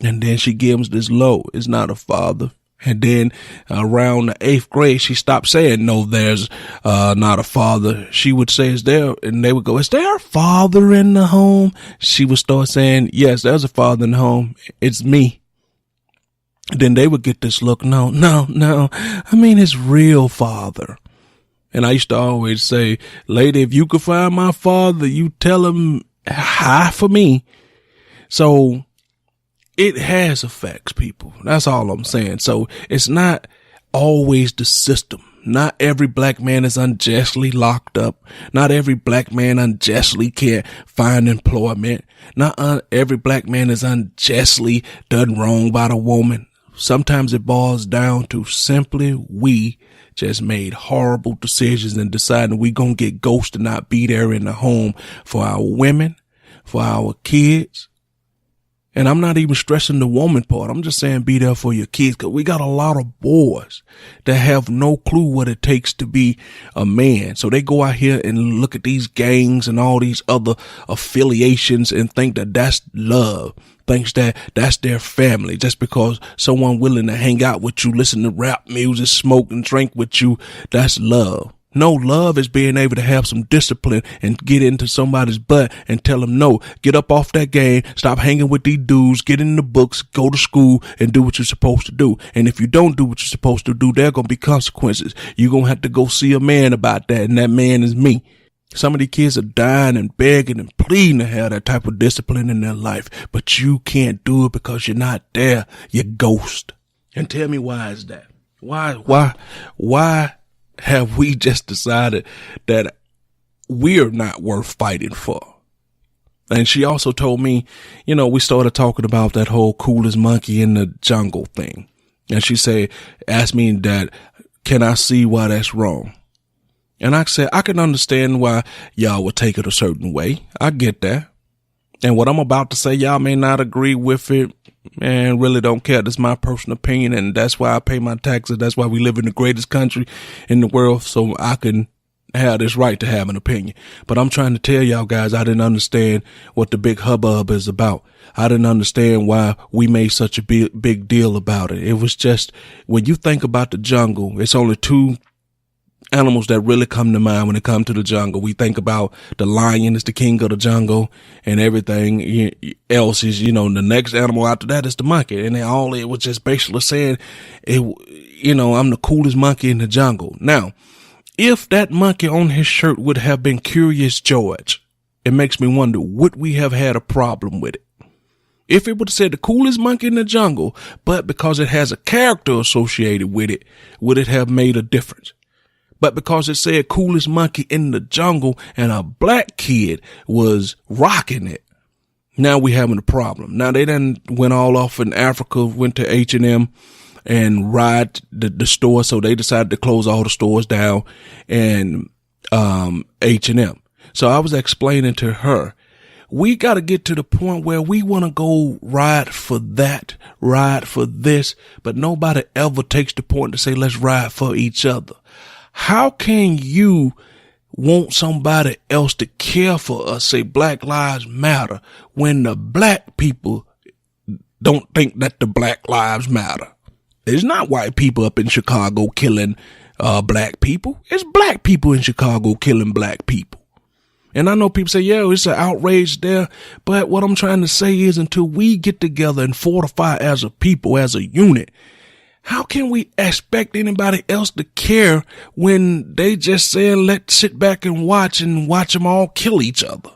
D: And then she gives this low. It's not a father. And then around the 8th grade, she stopped saying, no, there's not a father. She would say, is there? And they would go, is there a father in the home? She would start saying, yes, there's a father in the home. It's me. And then they would get this look. No. I mean, his real father. And I used to always say, lady, if you could find my father, you tell him hi for me. So it has effects, people. That's all I'm saying. So it's not always the system. Not every black man is unjustly locked up. Not every black man unjustly can't find employment. Not every black man is unjustly done wrong by the woman. Sometimes it boils down to simply we just made horrible decisions and deciding we gonna get ghosted and not be there in the home for our women, for our kids. And I'm not even stressing the woman part. I'm just saying be there for your kids, because we got a lot of boys that have no clue what it takes to be a man. So they go out here and look at these gangs and all these other affiliations and think that that's love. Thinks that that's their family just because someone willing to hang out with you, listen to rap music, smoke and drink with you. That's love. No, love is being able to have some discipline and get into somebody's butt and tell them, no, get up off that game, stop hanging with these dudes, get in the books, go to school and do what you're supposed to do. And if you don't do what you're supposed to do, there are going to be consequences. You're going to have to go see a man about that. And that man is me. Some of these kids are dying and begging and pleading to have that type of discipline in their life, but you can't do it because you're not there. You're ghost. And tell me, why is that? Why have we just decided that we're not worth fighting for? And she also told me, you know, we started talking about that whole coolest monkey in the jungle thing. And she asked me that, can I see why that's wrong? And I said, I can understand why y'all would take it a certain way. I get that. And what I'm about to say, y'all may not agree with it and really don't care. That's my personal opinion. And that's why I pay my taxes. That's why we live in the greatest country in the world. So I can have this right to have an opinion. But I'm trying to tell y'all guys, I didn't understand what the big hubbub is about. I didn't understand why we made such a big deal about it. It was just, when you think about the jungle, it's only two animals that really come to mind when it comes to the jungle. We think about the lion is the king of the jungle, and everything else is, you know, the next animal after that is the monkey. And it was just basically saying, I'm the coolest monkey in the jungle. Now, if that monkey on his shirt would have been Curious George, it makes me wonder, would we have had a problem with it? If it would have said the coolest monkey in the jungle, but because it has a character associated with it, would it have made a difference? But because it said coolest monkey in the jungle and a black kid was rocking it, now we having a problem. Now they done went all off in Africa, went to H&M and ride the store. So they decided to close all the stores down and H&M. So I was explaining to her, we got to get to the point where we want to go ride for that, ride for this, but nobody ever takes the point to say, let's ride for each other. How can you want somebody else to care for us, say Black Lives Matter, when the black people don't think that the Black Lives Matter? It's not white people up in Chicago killing black people. It's black people in Chicago killing black people. And I know people say, yeah, it's an outrage there. But what I'm trying to say is, until we get together and fortify as a people, as a unit, how can we expect anybody else to care when they just say, let's sit back and watch them all kill each other?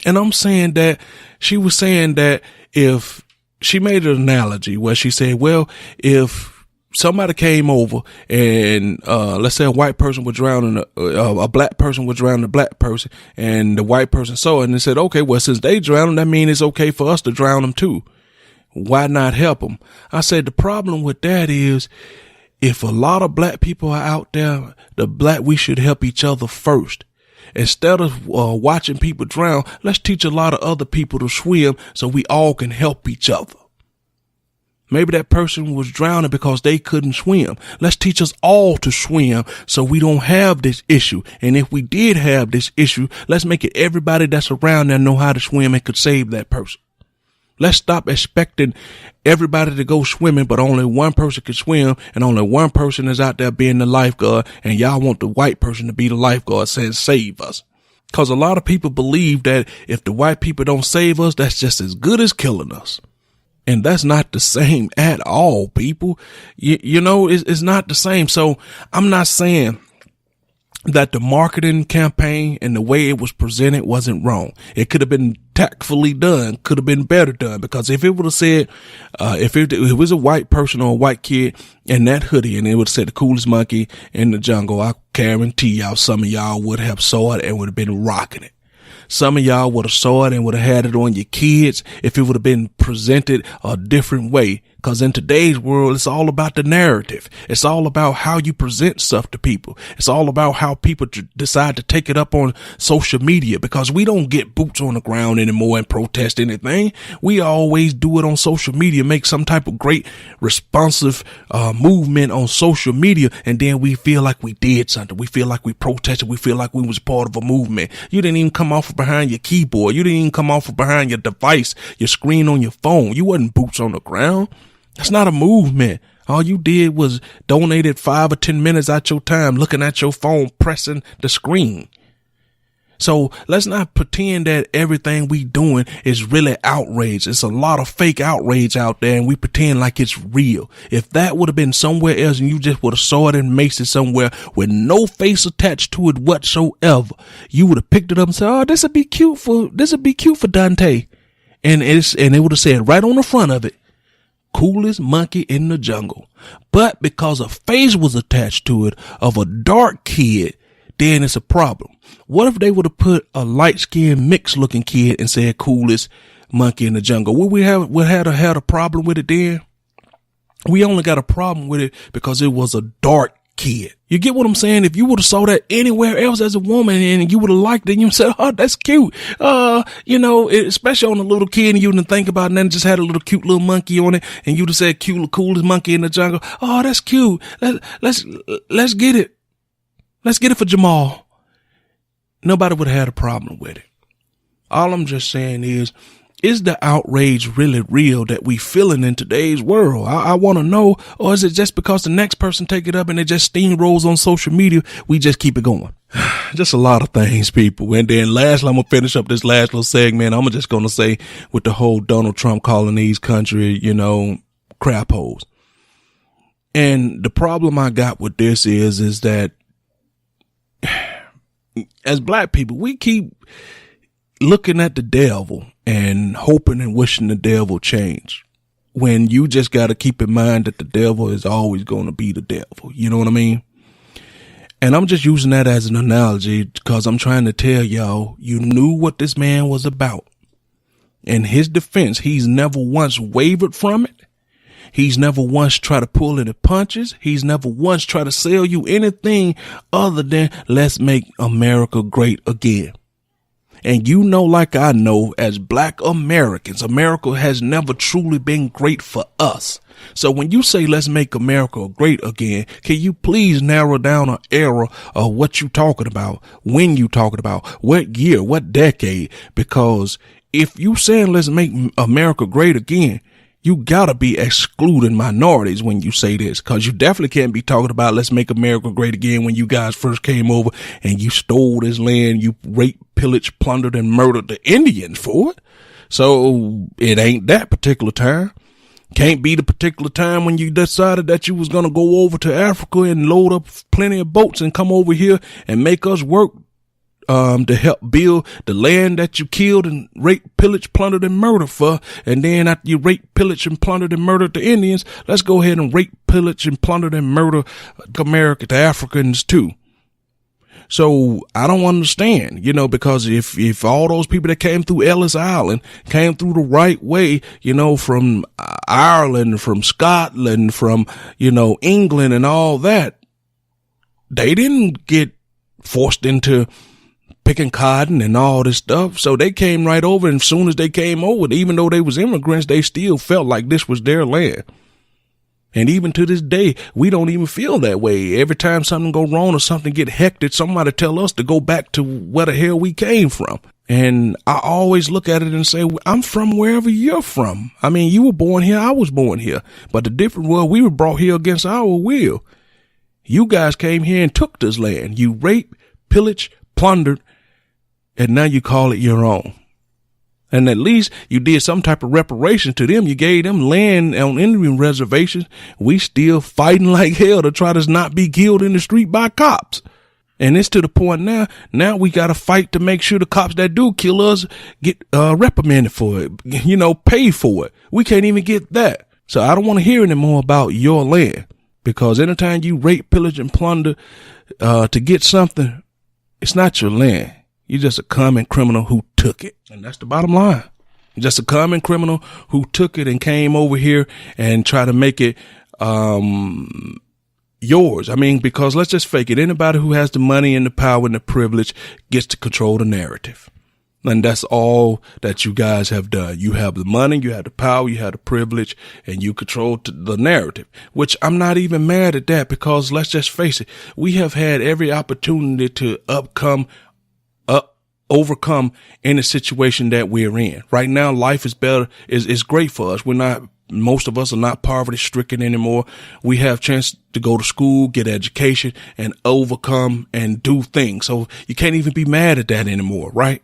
D: And I'm saying that she was saying that if she made an analogy where she said, well, if somebody came over and, let's say a white person was drowning, a black person was drowning a black person, and the white person saw it and they said, okay, well, since they drowned, that means it's okay for us to drown them too. Why not help them? I said, the problem with that is, if a lot of black people are out there, we should help each other first. Instead of watching people drown, let's teach a lot of other people to swim so we all can help each other. Maybe that person was drowning because they couldn't swim. Let's teach us all to swim so we don't have this issue. And if we did have this issue, let's make it everybody that's around there know how to swim and could save that person. Let's stop expecting everybody to go swimming, but only one person can swim and only one person is out there being the lifeguard, and y'all want the white person to be the lifeguard saying save us. Because a lot of people believe that if the white people don't save us, that's just as good as killing us. And that's not the same at all, people. You know, it's not the same. So I'm not saying that the marketing campaign and the way it was presented wasn't wrong. It could have been tactfully done, could have been better done, because if it would have said, if it was a white person or a white kid in that hoodie and it would have said the coolest monkey in the jungle, I guarantee y'all some of y'all would have saw it and would have been rocking it. Some of y'all would have saw it and would have had it on your kids if it would have been presented a different way. Because in today's world, it's all about the narrative. It's all about how you present stuff to people. It's all about how people decide to take it up on social media, because we don't get boots on the ground anymore and protest anything. We always do it on social media, make some type of great responsive movement on social media, and then we feel like we did something. We feel like we protested. We feel like we was part of a movement. You didn't even come off behind your keyboard. You didn't even come off behind your device, your screen on your phone. You wasn't boots on the ground. That's not a movement. All you did was donated 5 or 10 minutes out your time looking at your phone, pressing the screen. So let's not pretend that everything we doing is really outrage. It's a lot of fake outrage out there, and we pretend like it's real. If that would have been somewhere else and you just would have saw it and maced it somewhere with no face attached to it whatsoever, you would have picked it up and said, oh, this would be cute for Dante. And it would have said right on the front of it, coolest monkey in the jungle. But because a face was attached to it of a dark kid, then it's a problem. What if they would have put a light-skinned mixed looking kid and said coolest monkey in the jungle? Would we have had a problem with it then? We only got a problem with it because it was a dark kid. You get what I'm saying? If you would have saw that anywhere else as a woman and you would have liked it and you said, oh, that's cute. Especially on a little kid, and you didn't think about it, and then just had a little cute little monkey on it, and you'd have said coolest monkey in the jungle. Oh, that's cute. Let's get it. Let's get it for Jamal. Nobody would have had a problem with it. All I'm just saying is the outrage really real that we feeling in today's world? I want to know. Or is it just because the next person take it up and it just steamrolls on social media, we just keep it going? Just a lot of things, people. And then lastly, I'm going to finish up this last little segment. I'm just going to say, with the whole Donald Trump calling these country, crap holes. And the problem I got with this is that as black people, we keep looking at the devil and hoping and wishing the devil change, when you just got to keep in mind that the devil is always going to be the devil. You know what I mean? And I'm just using that as an analogy because I'm trying to tell y'all, you knew what this man was about. In his defense, he's never once wavered from it. He's never once tried to pull any punches. He's never once tried to sell you anything other than let's make America great again. And you know, like I know, as Black Americans, America has never truly been great for us. So when you say let's make America great again, can you please narrow down an era of what you talking about, when you talking about, what year, what decade? Because if you saying let's make America great again, you gotta be excluding minorities when you say this, because you definitely can't be talking about let's make America great again when you guys first came over and you stole this land, you raped, pillaged, plundered, and murdered the Indians for it. So it ain't that particular time. Can't be the particular time when you decided that you was going to go over to Africa and load up plenty of boats and come over here and make us work to help build the land that you killed and raped, pillaged, plundered, and murdered for. And then after you raped, pillaged, and plundered and murdered the Indians, let's go ahead and rape, pillage, and plundered and murder America, the Africans too. So I don't understand, because if all those people that came through Ellis Island came through the right way, from Ireland, from Scotland, from, England and all that, they didn't get forced into picking cotton and all this stuff. So they came right over, and as soon as they came over, even though they was immigrants, they still felt like this was their land. And even to this day, we don't even feel that way. Every time something go wrong or something get hectic, somebody tell us to go back to where the hell we came from. And I always look at it and say, I'm from wherever you're from. I mean, you were born here, I was born here. But the difference was we were brought here against our will. You guys came here and took this land. You raped, pillaged, plundered, and now you call it your own. And at least you did some type of reparation to them. You gave them land on Indian reservations. We still fighting like hell to try to not be killed in the street by cops. And it's to the point now we got to fight to make sure the cops that do kill us get reprimanded for it, pay for it. We can't even get that. So I don't want to hear any more about your land, because anytime you rape, pillage, and plunder to get something, it's not your land. You're just a common criminal who took it. And that's the bottom line. You're just a common criminal who took it and came over here and tried to make it yours. I mean, because let's just fake it. Anybody who has the money and the power and the privilege gets to control the narrative. And that's all that you guys have done. You have the money, you have the power, you have the privilege, and you control the narrative, which I'm not even mad at that, because let's just face it. We have had every opportunity to overcome any situation that we're in. Right now, life is better, is great for us. Most of us are not poverty stricken anymore. We have chance to go to school, get education, and overcome and do things. So you can't even be mad at that anymore, right?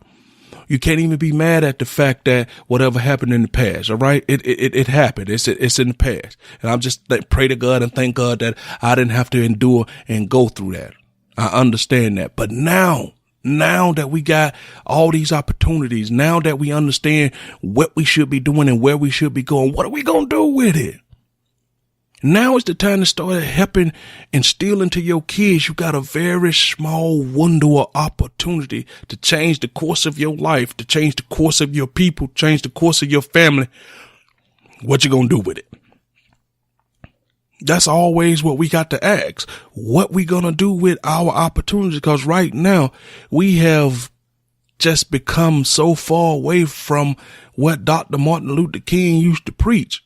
D: You can't even be mad at the fact that whatever happened in the past, all right? It happened. It's in the past. And I'm just pray to God and thank God that I didn't have to endure and go through that. I understand that. But now that we got all these opportunities, now that we understand what we should be doing and where we should be going, what are we going to do with it? Now is the time to start helping instill into your kids. You got a very small window of opportunity to change the course of your life, to change the course of your people, change the course of your family. What you going to do with it? That's always what we got to ask. What we going to do with our opportunities? Because right now we have just become so far away from what Dr. Martin Luther King used to preach.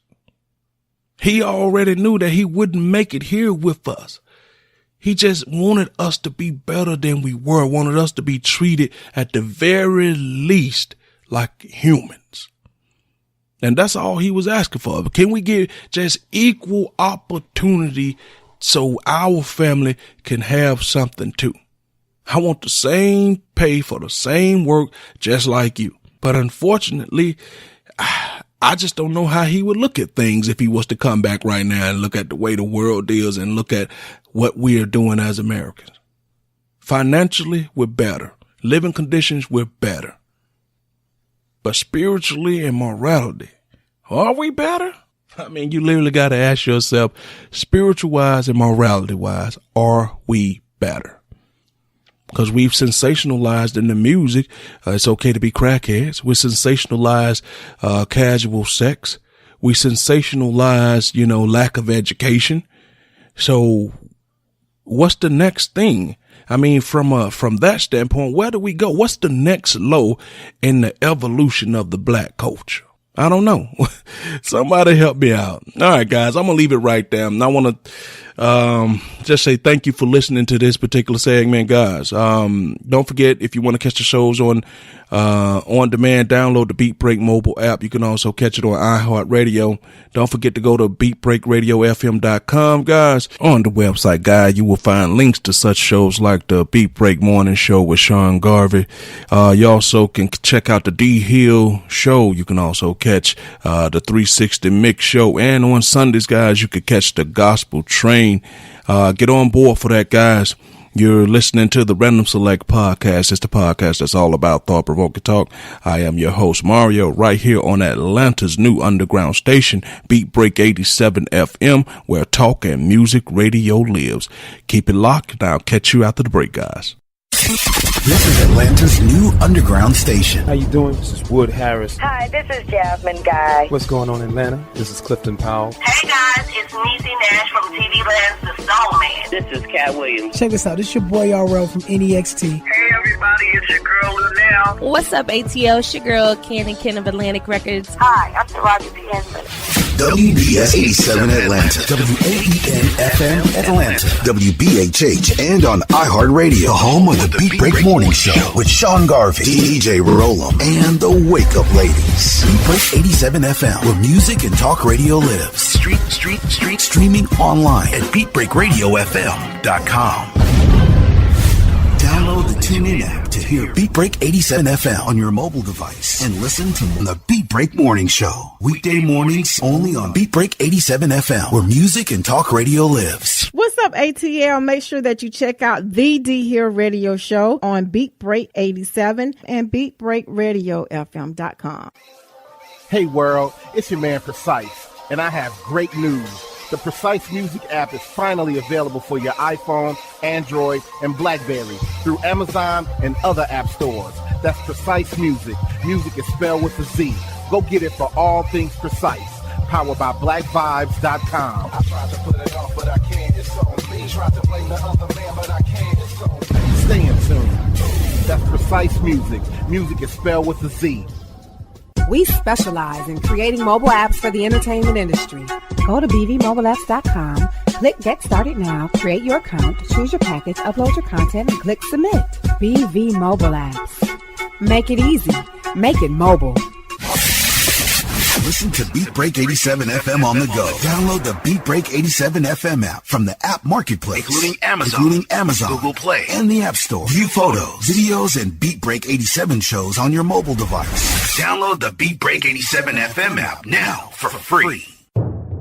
D: He already knew that he wouldn't make it here with us. He just wanted us to be better than we were, wanted us to be treated at the very least like humans. And that's all he was asking for. But can we get just equal opportunity so our family can have something too? I want the same pay for the same work, just like you. But unfortunately, I just don't know how he would look at things if he was to come back right now and look at the way the world is and look at what we are doing as Americans. Financially, we're better. Living conditions, we're better. But spiritually and morality, are we better? I mean, you literally got to ask yourself, spiritual wise and morality wise, are we better? Because we've sensationalized in the music, it's okay to be crackheads. We sensationalize casual sex. We sensationalize, lack of education. So what's the next thing? I mean, from that standpoint, where do we go? What's the next low in the evolution of the black culture? I don't know. Somebody help me out. All right, guys, I'm going to leave it right there. And I want to just say thank you for listening to this particular segment, guys. Don't forget, if you want to catch the shows on demand, download the Beat Break mobile app. You can also catch it on iHeartRadio. Don't forget to go to beatbreakradiofm.com, guys. On the website, guys, you will find links to such shows like the Beat Break Morning Show with Sean Garvey. You also can check out the D Hill Show. You can also catch the 360 Mix Show. And on Sundays, guys, you can catch the Gospel Train. Get on board for that, guys. You're listening to the Random Select Podcast. It's the podcast that's all about thought-provoking talk. I am your host, Mario, right here on Atlanta's new underground station, Beat Break 87 FM, where talk and music radio lives. Keep it locked, and I'll catch you after the break, guys.
A: This is Atlanta's new underground station.
M: How you doing? This is Wood Harris.
N: Hi, this is Jasmine Guy.
M: What's going on in Atlanta? This is Clifton Powell.
N: Hey guys, it's Niecy Nash from TV Land's The Soul Man. This is Cat Williams.
O: Check this out. This is your boy RL from NEXT.
N: Hey everybody, it's your girl Lunel.
P: What's up, ATL? It's your girl Candy Ken of Atlantic Records.
N: Hi, I'm Taraji P. Henson.
A: WBS 87 Atlanta, WAEN FM Atlanta, WBHH, and on iHeartRadio, home of the Beat Break Morning Show with Sean Garvey, DJ Rollum, and the Wake Up Ladies. Beat Break 87 FM, where music and talk radio lives. Streaming online at BeatBreakRadioFM.com. Download the TuneIn app to hear Beat Break 87 FM on your mobile device and listen to the Beat Break Morning Show. Weekday mornings only on Beat Break 87 FM, where music and talk radio lives.
Q: What's up, ATL? Make sure that you check out the D Hill Radio Show on Beat Break 87 and BeatBreakRadioFM.com.
H: Hey world, it's your man Precise, and I have great news. The Precise Music app is finally available for your iPhone, Android, and BlackBerry through Amazon and other app stores. That's Precise Music. Music is spelled with a Z. Go get it for all things Precise. Powered by BlackVibes.com. I tried to put it off, but I can't. It's on me. Tried to blame the other man, but I can't. It's on me. Stay in tune. That's Precise Music. Music is spelled with a Z.
G: We specialize in creating mobile apps for the entertainment industry. Go to bvmobileapps.com, click Get Started Now, create your account, choose your package, upload your content, and click Submit. BV Mobile Apps. Make it easy. Make it mobile.
A: Listen to Beat Break 87 FM on the go. Download the Beat Break 87 FM app from the app marketplace, including Amazon, Google Play, and the App Store. View photos, videos, and Beat Break 87 shows on your mobile device. Download the Beat Break 87 FM app now for free.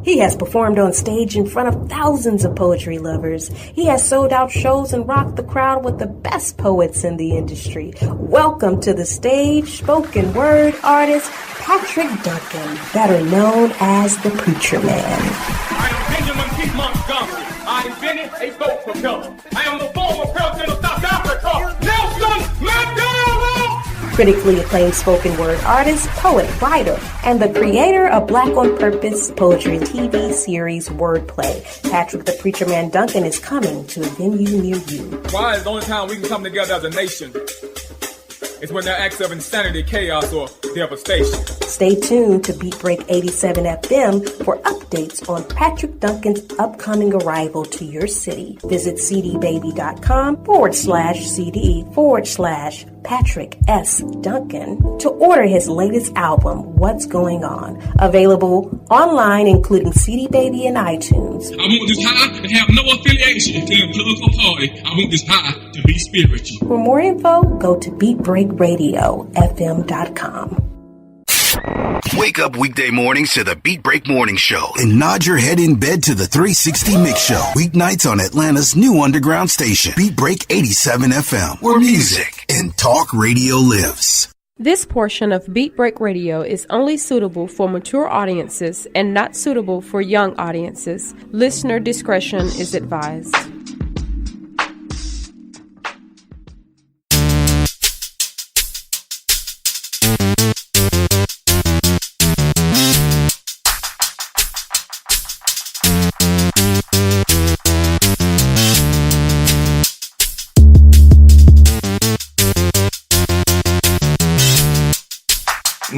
I: He has performed on stage in front of thousands of poetry lovers. He has sold out shows and rocked the crowd with the best poets in the industry. Welcome to the stage, spoken word artist, Patrick Duncan, better known as the Preacher Man.
J: I am Benjamin P. Montgomery. I invented a goat propeller. I am the former president of South Africa, Nelson Mandela!
I: Critically acclaimed spoken word artist, poet, writer, and the creator of Black on Purpose poetry TV series Wordplay. Patrick the Preacher Man Duncan is coming to a venue near you.
J: Why is the only time we can come together as a nation? It's when there are acts of insanity, chaos, or devastation.
I: Stay tuned to Beat Break 87 FM for updates on Patrick Duncan's upcoming arrival to your city. Visit cdbaby.com/CD/Patrick S. Duncan to order his latest album, What's Going On. Available online, including CD Baby and iTunes.
J: I want this high to have no affiliation to a political party. I want this high to be spiritual.
I: For more info, go to BeatBreakRadioFM.com.
A: Wake up weekday mornings to the Beat Break Morning Show and nod your head in bed to the 360 Mix Show. Weeknights on Atlanta's new underground station, Beat Break 87 FM, where music and talk radio lives.
B: This portion of Beat Break Radio is only suitable for mature audiences and not suitable for young audiences. Listener discretion is advised.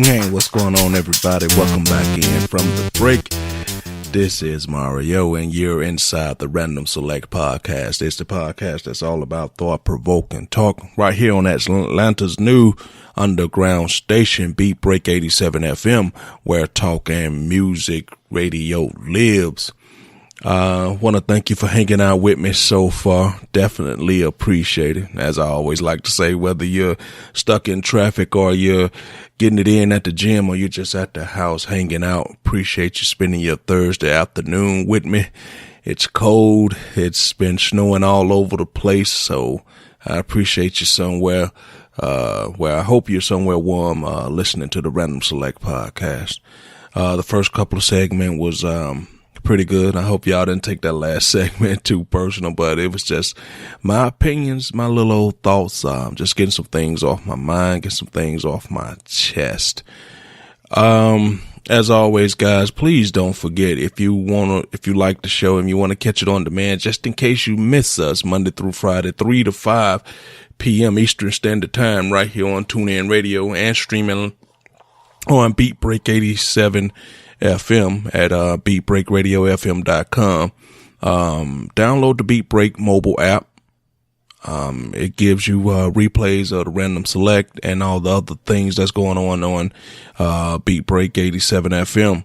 D: Hey, what's going on, everybody? Welcome back in from the break. This is Mario, and you're inside the Random Select Podcast. It's the podcast that's all about thought-provoking talk right here on Atlanta's new underground station, Beat Break 87 FM, where talk and music radio lives. Want to thank you for hanging out with me so far. Definitely appreciate it. As I always like to say, whether you're stuck in traffic or you're getting it in at the gym or you're just at the house hanging out, appreciate you spending your Thursday afternoon with me. It's cold. It's been snowing all over the place. So I appreciate you somewhere, where I hope you're somewhere warm, listening to the Random Select Podcast. The first couple of segments was, pretty good. I hope y'all didn't take that last segment too personal, but it was just my opinions, my little old thoughts, just getting some things off my mind, get some things off my chest. As always, guys, please don't forget, if you like the show and you want to catch it on demand, just in case you miss us Monday through Friday, 3 to 5 p.m. Eastern Standard Time, right here on TuneIn Radio and streaming on Beat Break 87 FM at beatbreakradiofm.com. Download the Beat Break mobile app. It gives you replays of the Random Select and all the other things that's going on Beat Break 87 FM.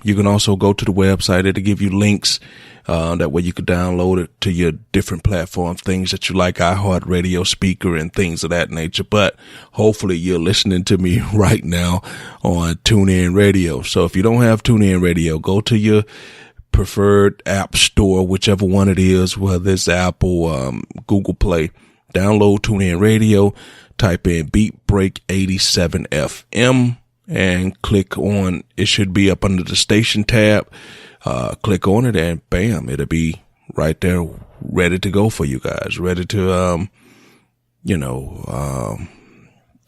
D: You can also go to the website. It'll give you links. That way you could download it to your different platforms, things that you like, iHeartRadio, speaker, and things of that nature. But hopefully you're listening to me right now on TuneIn Radio. So if you don't have TuneIn Radio, go to your preferred app store, whichever one it is, whether it's Apple, Google Play, download TuneIn Radio, type in Beat Break 87 FM and click on, it should be up under the station tab. Click on it and bam, it'll be right there ready to go for you guys, ready to,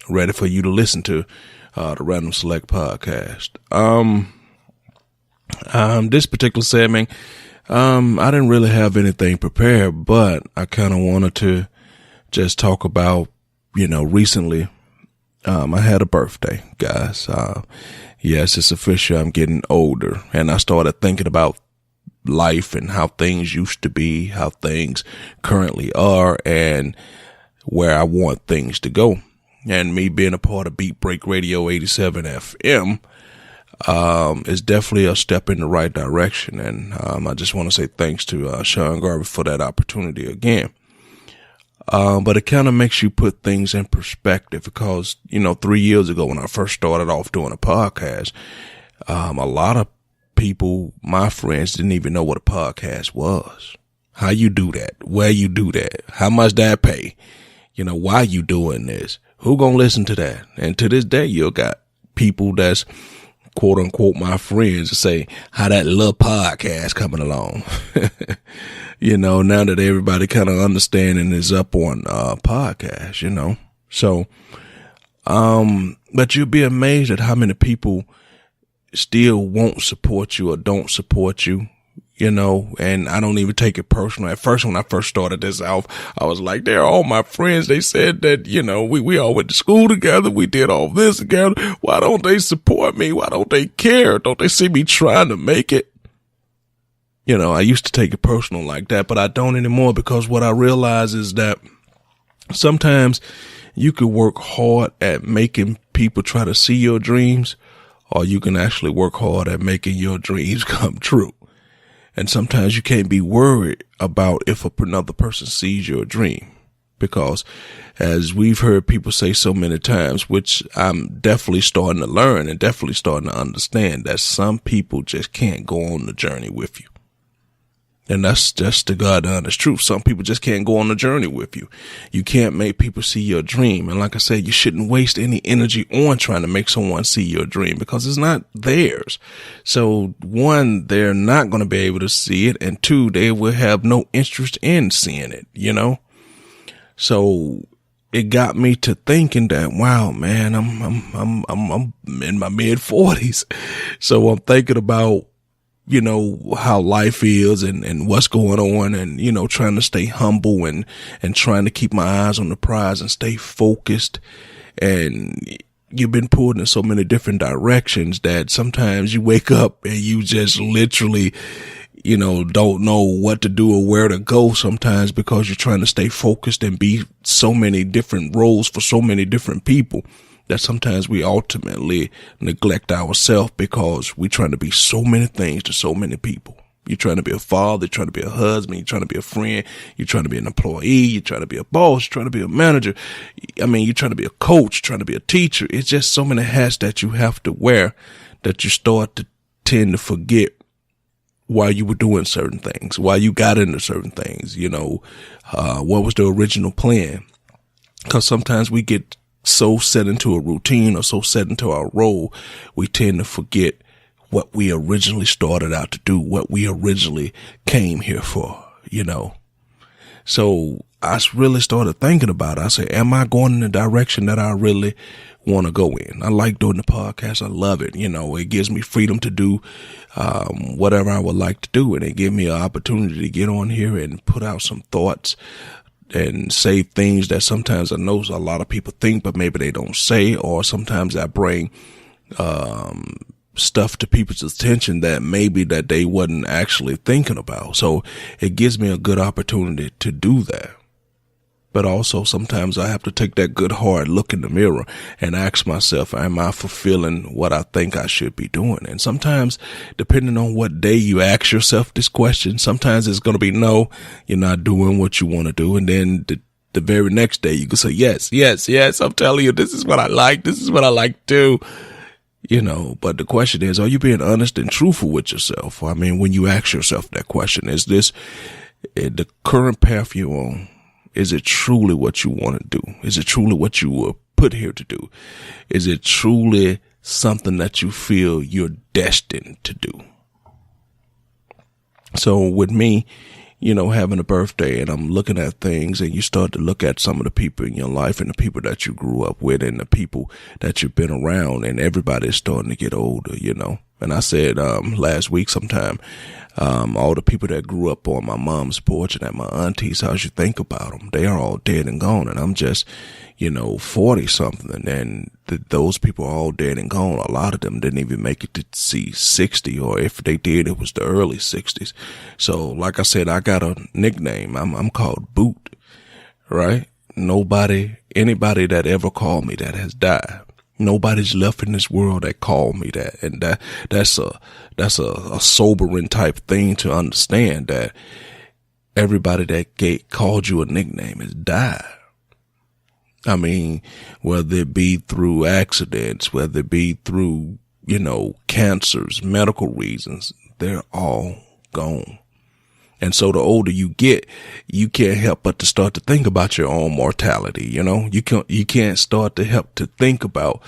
D: ready for you to listen to, the Random Select Podcast. This particular segment, I didn't really have anything prepared, but I kind of wanted to just talk about, recently, I had a birthday, guys. Yes, it's official. I'm getting older, and I started thinking about life and how things used to be, how things currently are, and where I want things to go. And me being a part of Beat Break Radio 87 FM, is definitely a step in the right direction. And, I just want to say thanks to, Sean Garvey for that opportunity again. But it kind of makes you put things in perspective because, 3 years ago when I first started off doing a podcast, a lot of people, my friends, didn't even know what a podcast was. How you do that? Where you do that? How much that pay? Why you doing this? Who gonna listen to that? And to this day, you got people that's quote unquote my friends to say how that little podcast coming along. Now that everybody kind of understanding is up on, podcast, so, but you'll be amazed at how many people still won't support you or don't support you, and I don't even take it personal. At first, when I first started this off, I was like, they're all my friends. They said that, we all went to school together. We did all this together. Why don't they support me? Why don't they care? Don't they see me trying to make it? I used to take it personal like that, but I don't anymore because what I realize is that sometimes you could work hard at making people try to see your dreams, or you can actually work hard at making your dreams come true. And sometimes you can't be worried about if another person sees your dream, because as we've heard people say so many times, which I'm definitely starting to learn and definitely starting to understand, that some people just can't go on the journey with you. And that's just the God honest truth. Some people just can't go on the journey with you. You can't make people see your dream. And like I said, you shouldn't waste any energy on trying to make someone see your dream because it's not theirs. So one, they're not going to be able to see it. And two, they will have no interest in seeing it, So it got me to thinking that, wow, man, I'm in my mid 40s. So I'm thinking about, how life is and what's going on and, trying to stay humble and trying to keep my eyes on the prize and stay focused and, you've been pulled in so many different directions that sometimes you wake up and you just literally, don't know what to do or where to go sometimes because you're trying to stay focused and be so many different roles for so many different people that sometimes we ultimately neglect ourselves because we're trying to be so many things to so many people. You're trying to be a father, you're trying to be a husband, you're trying to be a friend, you're trying to be an employee, you're trying to be a boss, you're trying to be a manager. You're trying to be a coach, trying to be a teacher. It's just so many hats that you have to wear that you start to tend to forget why you were doing certain things, why you got into certain things, what was the original plan? Because sometimes we get so set into a routine or so set into our role, we tend to forget what we originally started out to do, what we originally came here for, So I really started thinking about it. I said, am I going in the direction that I really want to go in? I like doing the podcast. I love it. It gives me freedom to do whatever I would like to do. And it gives me an opportunity to get on here and put out some thoughts and say things that sometimes I know a lot of people think, but maybe they don't say, or sometimes I bring stuff to people's attention that maybe that they wasn't actually thinking about. So it gives me a good opportunity to do that. But also sometimes I have to take that good hard look in the mirror and ask myself, am I fulfilling what I think I should be doing? And sometimes, depending on what day you ask yourself this question, sometimes it's going to be no, you're not doing what you want to do. And then the very next day you can say, yes, I'm telling you, this is what I like. This is what I like to do. But the question is, are you being honest and truthful with yourself? When you ask yourself that question, is this the current path you're on? Is it truly what you want to do? Is it truly what you were put here to do? Is it truly something that you feel you're destined to do? So with me, having a birthday and I'm looking at things and you start to look at some of the people in your life and the people that you grew up with and the people that you've been around, and everybody is starting to get older, And I said, last week sometime, all the people that grew up on my mom's porch and at my auntie's house, you think about them, they are all dead and gone. And I'm just, 40 something. And those people are all dead and gone. A lot of them didn't even make it to see 60, or if they did, it was the early 60s. So like I said, I got a nickname. I'm called Boot, right? Anybody that ever called me that has died. Nobody's left in this world that called me that. And that's a sobering type thing to understand, that everybody that called you a nickname has died. Whether it be through accidents, whether it be through, cancers, medical reasons, they're all gone. And so the older you get, you can't help but to start to think about your own mortality. You can't start to help to think about,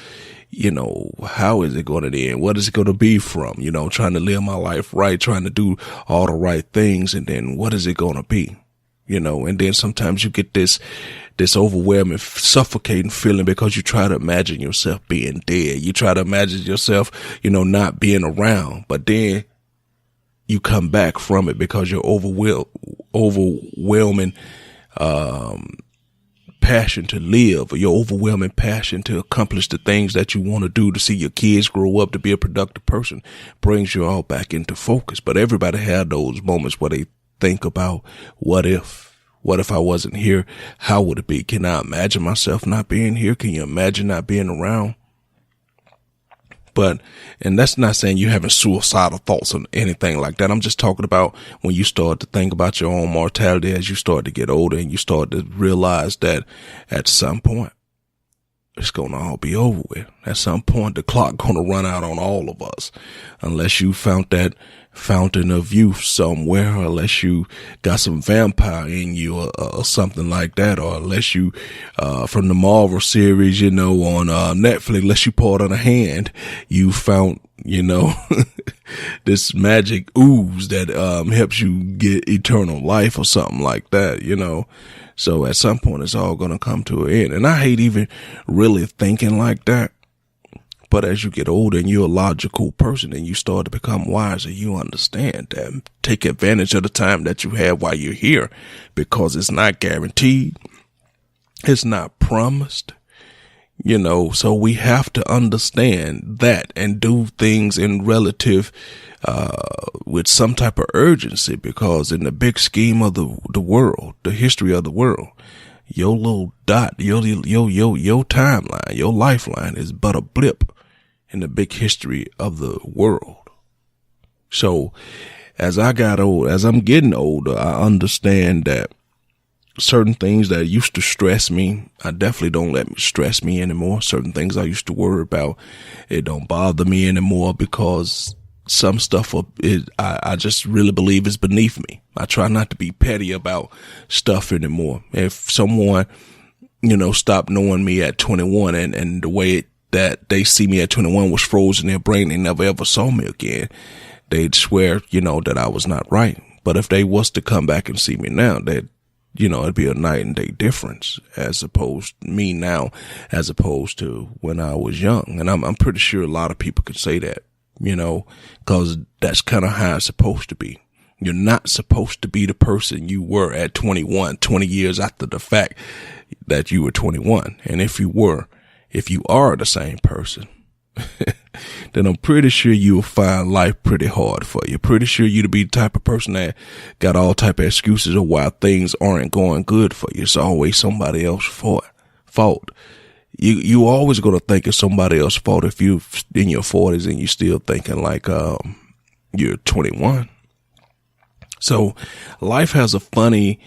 D: how is it going to end? What is it going to be from? Trying to live my life right, trying to do all the right things. And then what is it going to be? And then sometimes you get this overwhelming, suffocating feeling because you try to imagine yourself being dead. You try to imagine yourself, not being around, but then you come back from it because you're overwhelming, passion to live, or your overwhelming passion to accomplish the things that you want to do, to see your kids grow up, to be a productive person, brings you all back into focus. But everybody had those moments where they think about, what if I wasn't here? How would it be? Can I imagine myself not being here? Can you imagine not being around? And that's not saying you're having suicidal thoughts or anything like that. I'm just talking about when you start to think about your own mortality as you start to get older, and you start to realize that at some point it's going to all be over with. At some point the clock going to run out on all of us, unless you found that fountain of youth somewhere, or unless you got some vampire in you or something like that, or unless you from the Marvel series, on Netflix, unless you poured on a hand, you found this magic ooze that helps you get eternal life or something like that. So at some point it's all going to come to an end. And I hate even really thinking like that. But as you get older and you're a logical person and you start to become wiser, you understand that. Take advantage of the time that you have while you're here, because it's not guaranteed. It's not promised. So we have to understand that and do things in relative, with some type of urgency, because in the big scheme of the world, the history of the world, your little dot, your timeline, your lifeline is but a blip in the big history of the world. So as I'm getting older, I understand that certain things that used to stress me, I definitely don't let me stress me anymore. Certain things I used to worry about, it don't bother me anymore, because some stuff I just really believe is beneath me. I try not to be petty about stuff anymore. If someone, stopped knowing me at 21 and the way that they see me at 21 was frozen in their brain, they never ever saw me again, they'd swear, that I was not right. But if they was to come back and see me now, it'd be a night and day difference as opposed to when I was young. And I'm pretty sure a lot of people could say that, cause that's kind of how it's supposed to be. You're not supposed to be the person you were at 21, 20 years after the fact that you were 21. And if you are the same person, then I'm pretty sure you'll find life pretty hard for you. Pretty sure you to be the type of person that got all type of excuses of why things aren't going good for you. It's always somebody else's fault. You always going to think it's somebody else's fault if you in your 40s and you still thinking like you're 21. So life has a funny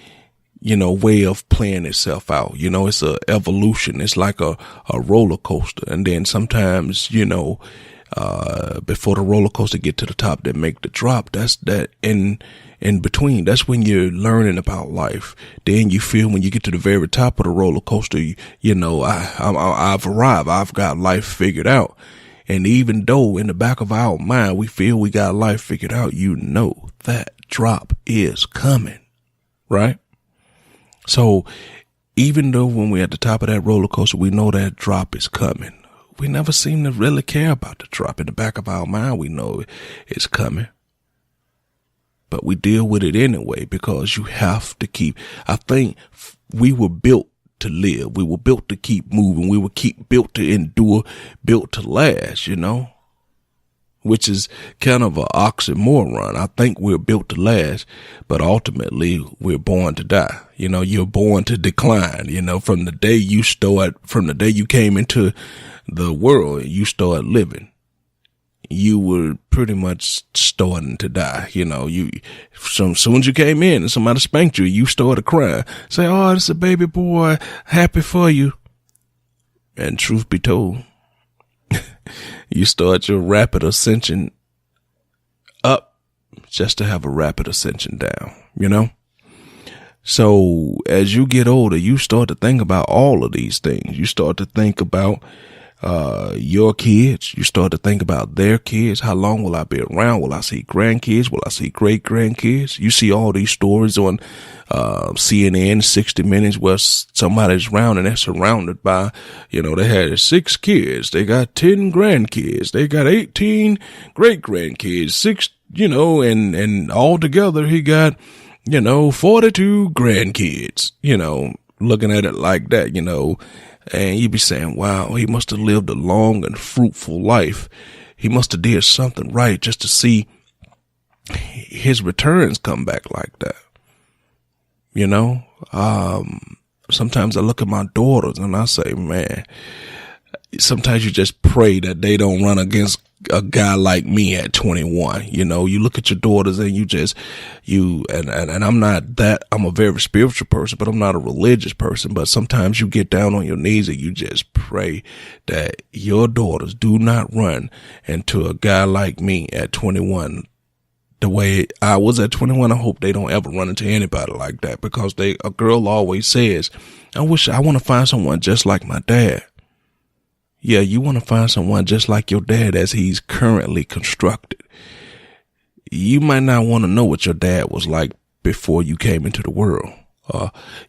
D: way of playing itself out. It's a evolution. It's like a roller coaster. And then sometimes, before the roller coaster get to the top, they make the drop. That's that in between. That's when you're learning about life. Then you feel when you get to the very top of the roller coaster, I've arrived. I've got life figured out. And even though in the back of our mind, we feel we got life figured out, that drop is coming, right? So even though when we're at the top of that roller coaster, we know that drop is coming, we never seem to really care about the drop. In the back of our mind, we know it's coming, but we deal with it anyway, because you have to I think we were built to live. We were built to keep moving. We were built to endure, built to last, which is kind of an oxymoron. I think we're built to last, but ultimately we're born to die. You're born to decline, from the day you came into the world, you start living. You were pretty much starting to die. As soon as you came in and somebody spanked you, you started crying. Say, oh, this is a baby boy. Happy for you. And truth be told, you start your rapid ascension up just to have a rapid ascension down, So as you get older, you start to think about all of these things. You start to think about your kids. You start to think about their kids. How long will I be around? Will I see grandkids? Will I see great grandkids? You see all these stories on CNN, 60 Minutes, where somebody's around and they're surrounded by, they had 6 kids. They got 10 grandkids. They got 18 great grandkids, 6, and all together he got, 42 grandkids, looking at it like that, and you be saying, wow, he must have lived a long and fruitful life. He must have did something right just to see his returns come back like that. Sometimes I look at my daughters and I say, man, sometimes you just pray that they don't run against a guy like me at 21. You look at your daughters and and I'm not that, I'm a very spiritual person, but I'm not a religious person. But sometimes you get down on your knees and you just pray that your daughters do not run into a guy like me at 21. The way I was at 21, I hope they don't ever run into anybody like that, because a girl always says, I want to find someone just like my dad. Yeah, you want to find someone just like your dad as he's currently constructed. You might not want to know what your dad was like before you came into the world.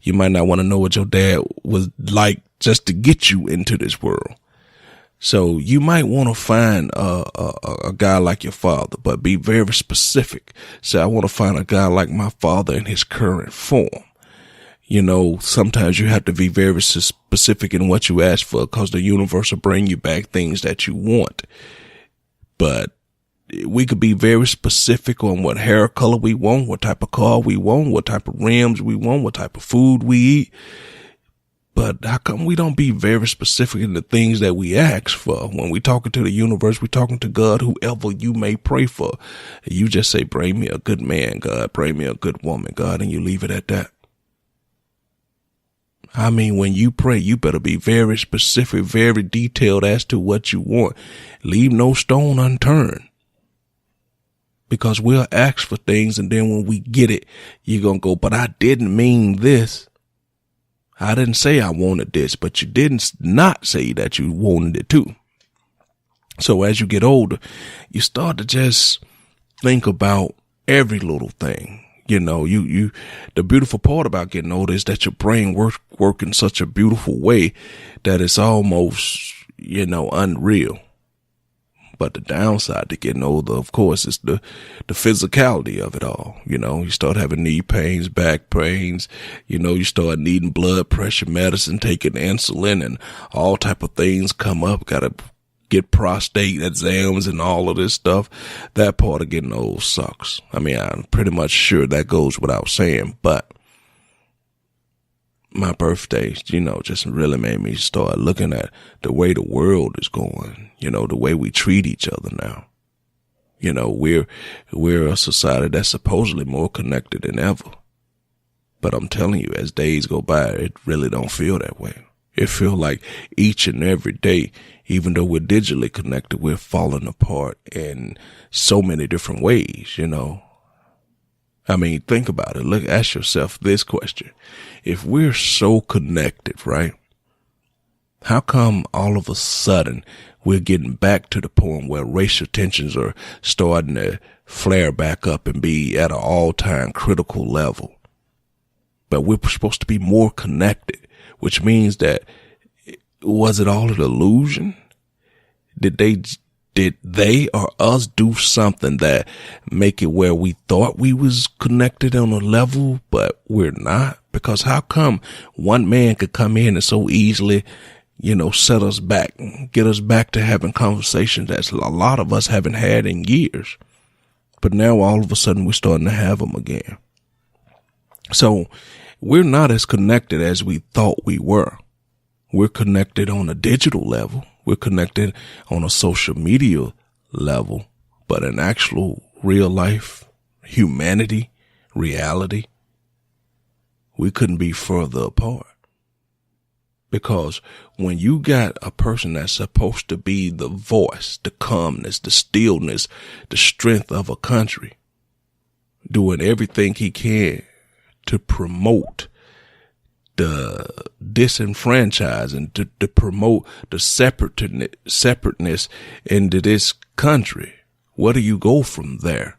D: You might not want to know what your dad was like just to get you into this world. So you might want to find a guy like your father, but be very specific. Say, I want to find a guy like my father in his current form. You know, sometimes you have to be very specific in what you ask for, because the universe will bring you back things that you want. But we could be very specific on what hair color we want, what type of car we want, what type of rims we want, what type of food we eat. But how come we don't be very specific in the things that we ask for? When we talking to the universe, we talking to God, whoever you may pray for. You just say, bring me a good man, God, bring me a good woman, God, and you leave it at that. I mean, when you pray, you better be very specific, very detailed as to what you want. Leave no stone unturned. Because we'll ask for things, and then when we get it, you're going to go, but I didn't mean this. I didn't say I wanted this, but you didn't not say that you wanted it too. So as you get older, you start to just think about every little thing. You know, the beautiful part about getting older is that your brain work in such a beautiful way that it's almost, you know, unreal. But the downside to getting older, of course, is the physicality of it all. You know, you start having knee pains, back pains, you know, you start needing blood pressure medicine, taking insulin, and all type of things come up. Got to get prostate exams and all of this stuff. That part of getting old sucks. I mean, I'm pretty much sure that goes without saying, but my birthday, you know, just really made me start looking at the way the world is going, you know, the way we treat each other now. You know, we're a society that's supposedly more connected than ever. But I'm telling you, as days go by, it really don't feel that way. It feels like each and every day, even though we're digitally connected, we're falling apart in so many different ways, you know. I mean, think about it. Look, ask yourself this question. If we're so connected, right? How come all of a sudden we're getting back to the point where racial tensions are starting to flare back up and be at an all-time critical level? But we're supposed to be more connected, which means that, was it all an illusion? Did they or us do something that make it where we thought we was connected on a level, but we're not? Because how come one man could come in and so easily, you know, set us back, get us back to having conversations that a lot of us haven't had in years, but now all of a sudden we're starting to have them again. So we're not as connected as we thought we were. We're connected on a digital level. We're connected on a social media level, but in actual real life, humanity, reality, we couldn't be further apart. Because when you got a person that's supposed to be the voice, the calmness, the stillness, the strength of a country, doing everything he can to promote the disenfranchising, to promote the separateness into this country, where do you go from there?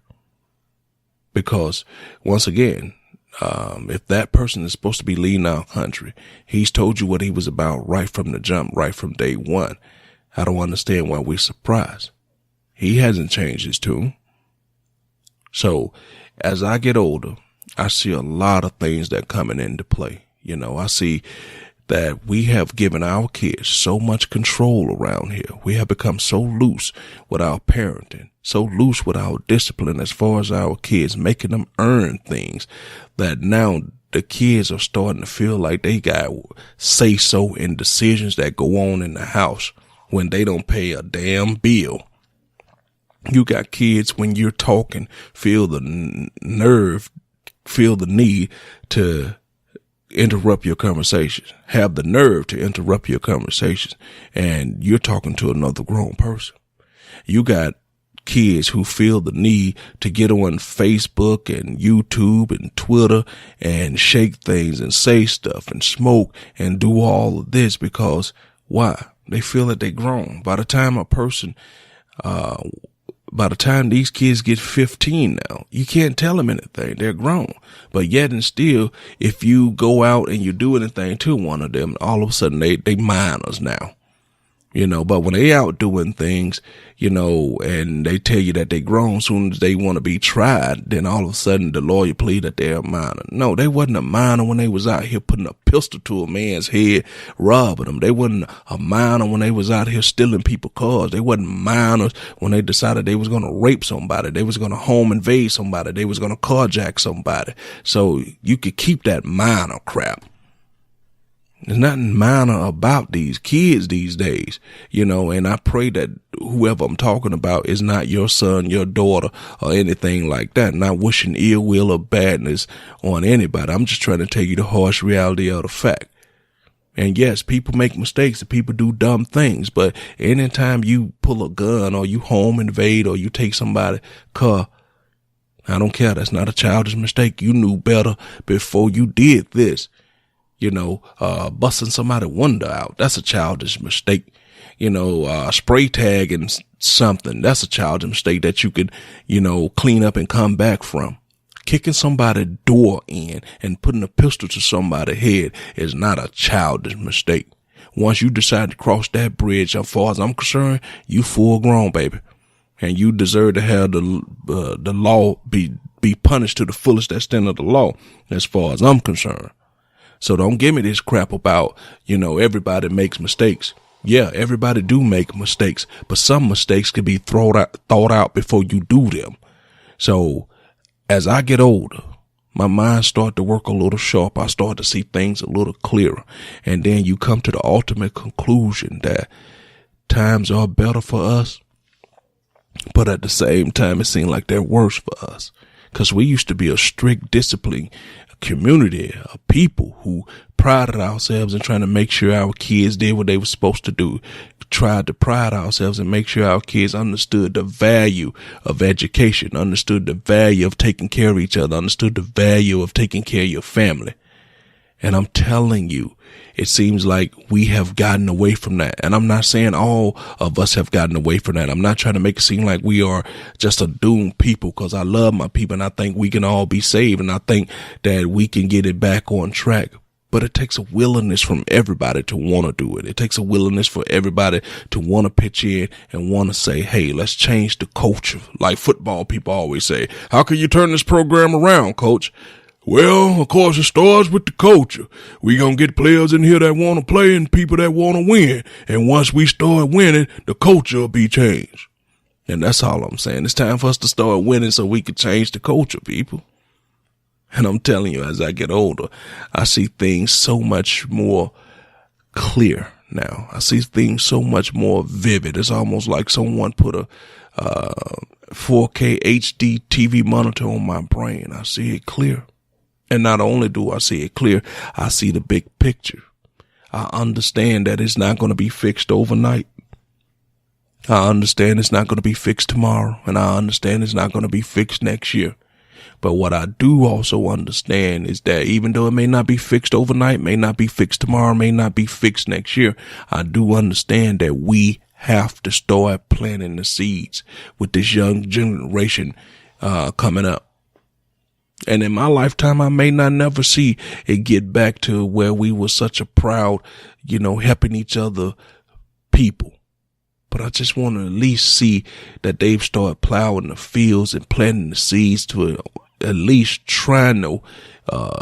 D: Because once again, if that person is supposed to be leading our country, he's told you what he was about right from the jump, right from day one. I don't understand why we're surprised. He hasn't changed his tune. So as I get older, I see a lot of things that coming into play. You know, I see that we have given our kids so much control around here. We have become so loose with our parenting, so loose with our discipline as far as our kids, making them earn things, that now the kids are starting to feel like they got say so in decisions that go on in the house when they don't pay a damn bill. You got kids, when you're talking, feel the need to interrupt your conversations, have the nerve to interrupt your conversations, and you're talking to another grown person. You got kids who feel the need to get on Facebook and YouTube and Twitter and shake things and say stuff and smoke and do all of this because why? They feel that they're grown. By the time these kids get 15 now, you can't tell them anything. They're grown. But yet and still, if you go out and you do anything to one of them, all of a sudden they minors now. You know, but when they out doing things, you know, and they tell you that they grown, soon as they want to be tried, then all of a sudden the lawyer plead that they're a minor. No, they wasn't a minor when they was out here putting a pistol to a man's head, robbing them. They wasn't a minor when they was out here stealing people's cars. They wasn't minors when they decided they was going to rape somebody. They was going to home invade somebody. They was going to carjack somebody. So you could keep that minor crap. There's nothing minor about these kids these days, you know, and I pray that whoever I'm talking about is not your son, your daughter, or anything like that. Not wishing ill will or badness on anybody. I'm just trying to tell you the harsh reality of the fact. And yes, people make mistakes and people do dumb things, but anytime you pull a gun or you home invade or you take somebody's car, I don't care. That's not a childish mistake. You knew better before you did this. You know, busting somebody's window out, that's a childish mistake. You know, spray tagging something, that's a childish mistake that you could, you know, clean up and come back from. Kicking somebody's door in and putting a pistol to somebody's head is not a childish mistake. Once you decide to cross that bridge, as far as I'm concerned, you full grown, baby. And you deserve to have the law be punished to the fullest extent of the law, as far as I'm concerned. So don't give me this crap about, you know, everybody makes mistakes. Yeah, everybody do make mistakes, but some mistakes can be thought out before you do them. So as I get older, my mind start to work a little sharp. I start to see things a little clearer. And then you come to the ultimate conclusion that times are better for us, but at the same time, it seems like they're worse for us. Because we used to be a strict discipline community of people who prided ourselves in trying to make sure our kids did what they were supposed to do, tried to pride ourselves and make sure our kids understood the value of education, understood the value of taking care of each other, understood the value of taking care of your family. And I'm telling you, it seems like we have gotten away from that. And I'm not saying all of us have gotten away from that. I'm not trying to make it seem like we are just a doomed people, because I love my people and I think we can all be saved and I think that we can get it back on track. But it takes a willingness from everybody to want to do it. It takes a willingness for everybody to want to pitch in and want to say, hey, let's change the culture. Like football people always say, how can you turn this program around, coach? Well, of course, it starts with the culture. We gonna get players in here that want to play and people that want to win. And once we start winning, the culture will be changed. And that's all I'm saying. It's time for us to start winning so we can change the culture, people. And I'm telling you, as I get older, I see things so much more clear now. I see things so much more vivid. It's almost like someone put a 4K HD TV monitor on my brain. I see it clear. And not only do I see it clear, I see the big picture. I understand that it's not going to be fixed overnight. I understand it's not going to be fixed tomorrow. And I understand it's not going to be fixed next year. But what I do also understand is that even though it may not be fixed overnight, may not be fixed tomorrow, may not be fixed next year, I do understand that we have to start planting the seeds with this young generation coming up. And in my lifetime, I may not never see it get back to where we were such a proud, you know, helping each other people. But I just want to at least see that they've started plowing the fields and planting the seeds to at least trying to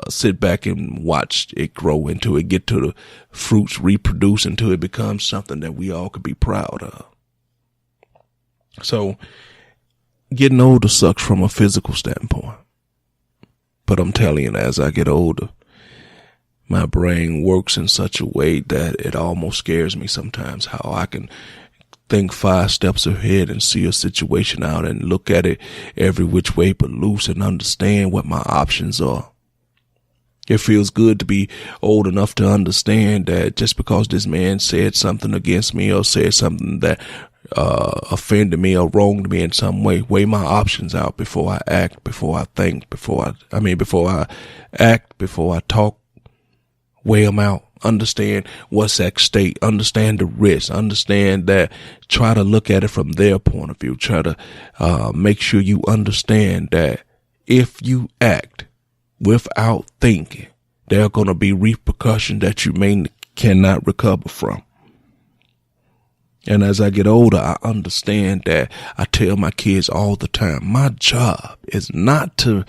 D: sit back and watch it grow until it get to the fruits, reproduce until it becomes something that we all could be proud of. So getting older sucks from a physical standpoint. But I'm telling you, as I get older, my brain works in such a way that it almost scares me sometimes how I can think 5 steps ahead and see a situation out and look at it every which way but loose and understand what my options are. It feels good to be old enough to understand that just because this man said something against me or said something that offended me or wronged me in some way, weigh my options out before I act, before I think, before I act, before I talk, weigh them out, understand what's at stake, understand the risk, understand that, try to look at it from their point of view, try to make sure you understand that if you act without thinking, there are going to be repercussions that you cannot recover from. And as I get older, I understand that. I tell my kids all the time, my job is not to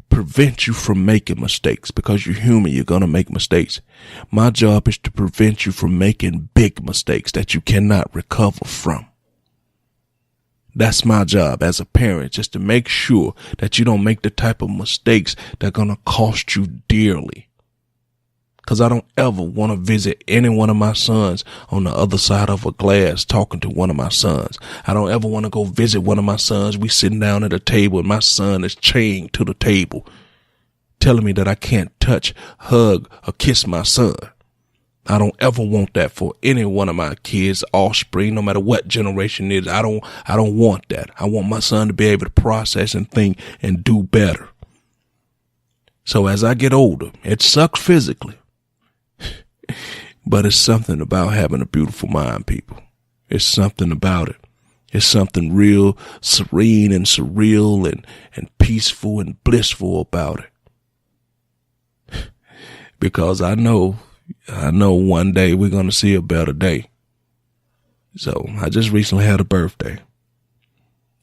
D: prevent you from making mistakes, because you're human, you're going to make mistakes. My job is to prevent you from making big mistakes that you cannot recover from. That's my job as a parent, just to make sure that you don't make the type of mistakes that are going to cost you dearly. Because I don't ever want to visit any one of my sons on the other side of a glass talking to one of my sons. I don't ever want to go visit one of my sons. We sitting down at a table and my son is chained to the table, telling me that I can't touch, hug, or kiss my son. I don't ever want that for any one of my kids, offspring, no matter what generation it is. I don't want that. I want my son to be able to process and think and do better. So as I get older, it sucks physically. But it's something about having a beautiful mind, people. It's something about it. It's something real serene and surreal and peaceful and blissful about it. Because I know one day we're going to see a better day. So I just recently had a birthday.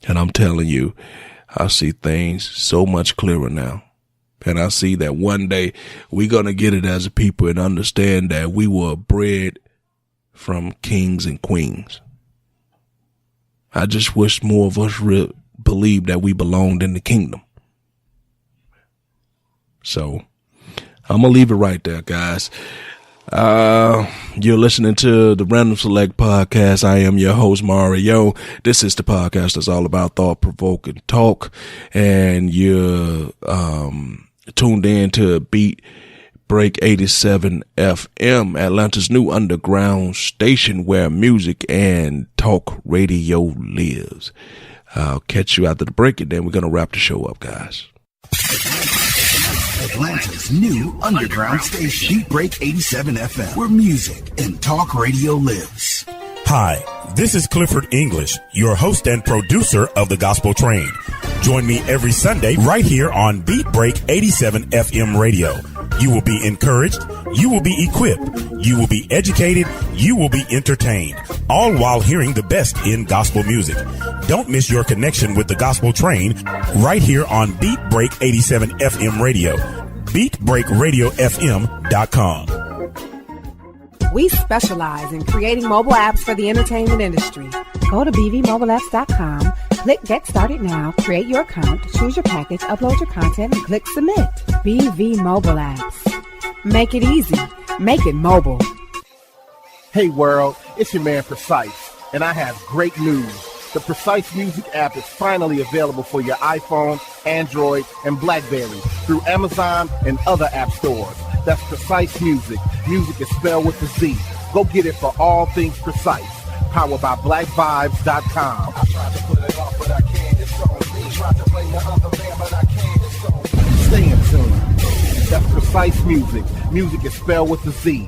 D: And I'm telling you, I see things so much clearer now. And I see that one day we're going to get it as a people and understand that we were bred from kings and queens. I just wish more of us believed that we belonged in the kingdom. So I'm going to leave it right there, guys. You're listening to the Random Select Podcast. I am your host, Mario. This is the podcast that's all about thought-provoking talk. And you're tuned in to Beat Break 87 FM, Atlanta's new underground station where music and talk radio lives. I'll catch you after the break, and then we're going to wrap the show up, guys.
A: Atlanta's new underground station, Beat Break 87 FM, where music and talk radio lives.
F: Hi, this is Clifford English, your host and producer of The Gospel Train. Join me every Sunday right here on Beat Break 87 FM radio. You will be encouraged, you will be equipped, you will be educated, you will be entertained, all while hearing the best in gospel music. Don't miss your connection with The Gospel Train right here on Beat Break 87 FM radio. BeatBreakRadioFM.com.
G: We specialize in creating mobile apps for the entertainment industry. Go to bvmobileapps.com, click Get Started Now, create your account, choose your package, upload your content, and click Submit. BV Mobile Apps. Make it easy. Make it mobile.
H: Hey world, it's your man Precise, and I have great news. The Precise Music app is finally available for your iPhone, Android, and BlackBerry through Amazon and other app stores. That's Precise Music. Music is spelled with a Z. Go get it for all things Precise. Powered by BlackVibes.com. Stay in tune. That's Precise Music. Music is spelled with a Z.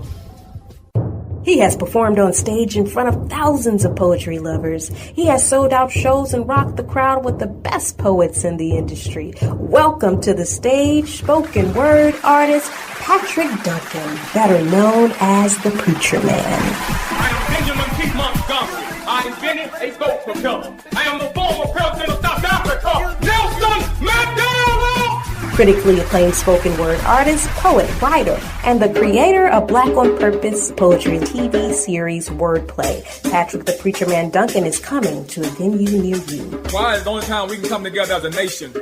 I: He has performed on stage in front of thousands of poetry lovers. He has sold out shows and rocked the crowd with the best poets in the industry. Welcome to the stage, spoken word artist, Patrick Duncan, better known as the Preacher Man.
J: I am Benjamin P. Montgomery. I invented a boat propeller. I am the former president of South Africa, Nelson Mandela.
I: Critically acclaimed spoken word artist, poet, writer, and the creator of Black on Purpose poetry TV series Wordplay. Patrick the Preacher Man Duncan is coming to a venue near you.
J: Why is the only time we can come together as a nation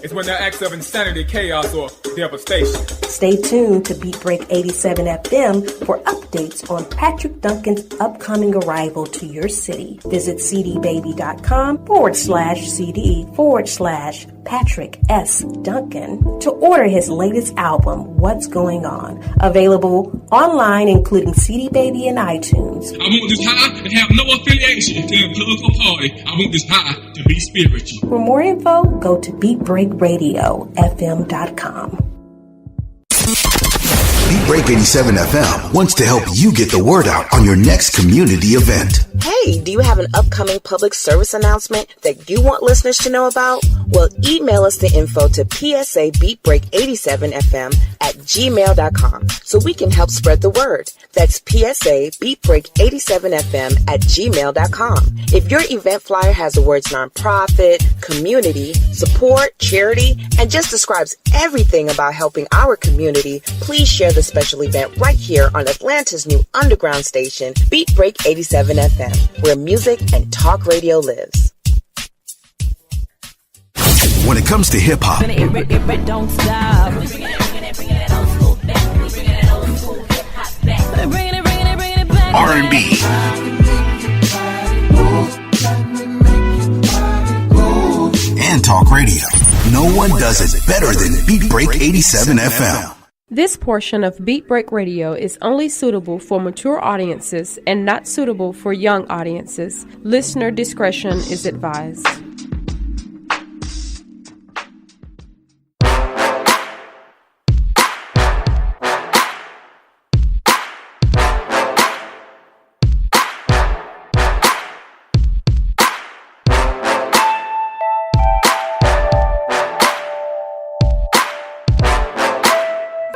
J: is when there are acts of insanity, chaos, or devastation.
I: Stay tuned to Beat Break 87 FM for updates on Patrick Duncan's upcoming arrival to your city. Visit cdbaby.com/CD/Patrick S. Duncan to order his latest album, What's Going On. Available online, including CD Baby and iTunes.
J: I want this high to have no affiliation to a political party. I want this high to be spiritual.
I: For more info, go to BeatBreakRadioFM.com.
A: Beat Break 87 FM wants to help you get the word out on your next community event.
K: Hey, do you have an upcoming public service announcement that you want listeners to know about? Well, email us the info to psabeatbreak87fm@gmail.com so we can help spread the word. That's psabeatbreak87fm@gmail.com. If your event flyer has the words nonprofit, community, support, charity, and just describes everything about helping our community, please share the special event right here on Atlanta's new underground station, Beat Break 87 FM, where music and talk radio lives.
A: When it comes to hip hop,
L: Don't stop.
A: R&B, and talk radio, no one does it better than Beat Break 87 FM.
B: This portion of Beat Break Radio is only suitable for mature audiences and not suitable for young audiences. Listener discretion is advised.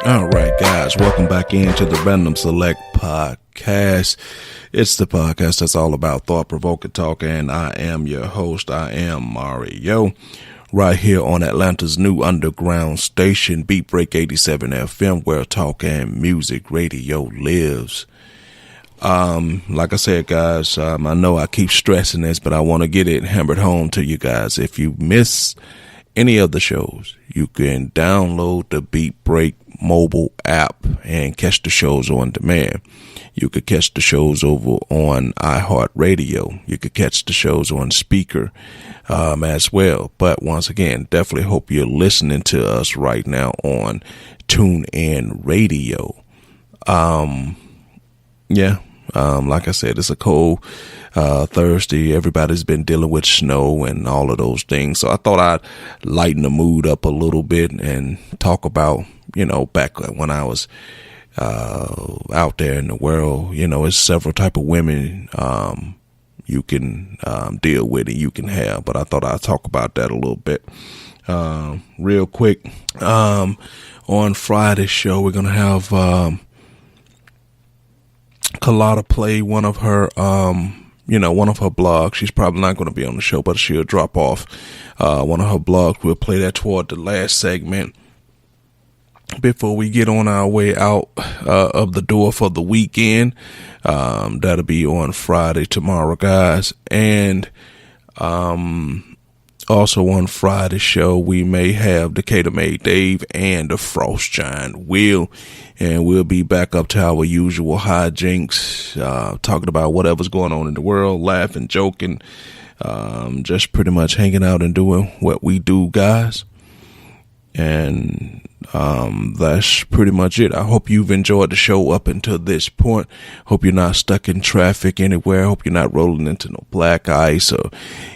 D: All right, guys, welcome back into the Random Select Podcast. It's the podcast that's all about thought-provoking talk, and I am your host. I am Mario, right here on Atlanta's new underground station, Beat Break 87 FM, where talk and music radio lives. Like I said, guys, I know I keep stressing this, but I want to get it hammered home to you guys. If you miss any of the shows, you can download the Beat Break mobile app and catch the shows on demand. You could catch the shows over on iHeartRadio. You could catch the shows on speaker as well. But once again, definitely hope you're listening to us right now on TuneIn Radio. Like I said, it's a cold Thursday. Everybody's been dealing with snow and all of those things. So I thought I'd lighten the mood up a little bit and talk about, back when I was out there in the world, it's several type of women you can deal with and you can have. But I thought I'd talk about that a little bit real quick. On Friday's show, we're going to have Kalata play one of her blogs. She's probably not going to be on the show, but she'll drop off one of her blogs. We'll play that toward the last segment before we get on our way out of the door for the weekend. That'll be on Friday tomorrow, guys. And also on Friday's show, we may have Decatur May Dave and the Frost Giant Will, and we'll be back up to our usual hijinks, talking about whatever's going on in the world, laughing, joking, just pretty much hanging out and doing what we do, guys. And that's pretty much it. I hope you've enjoyed the show up until this point. Hope you're not stuck in traffic anywhere. Hope you're not rolling into no black ice or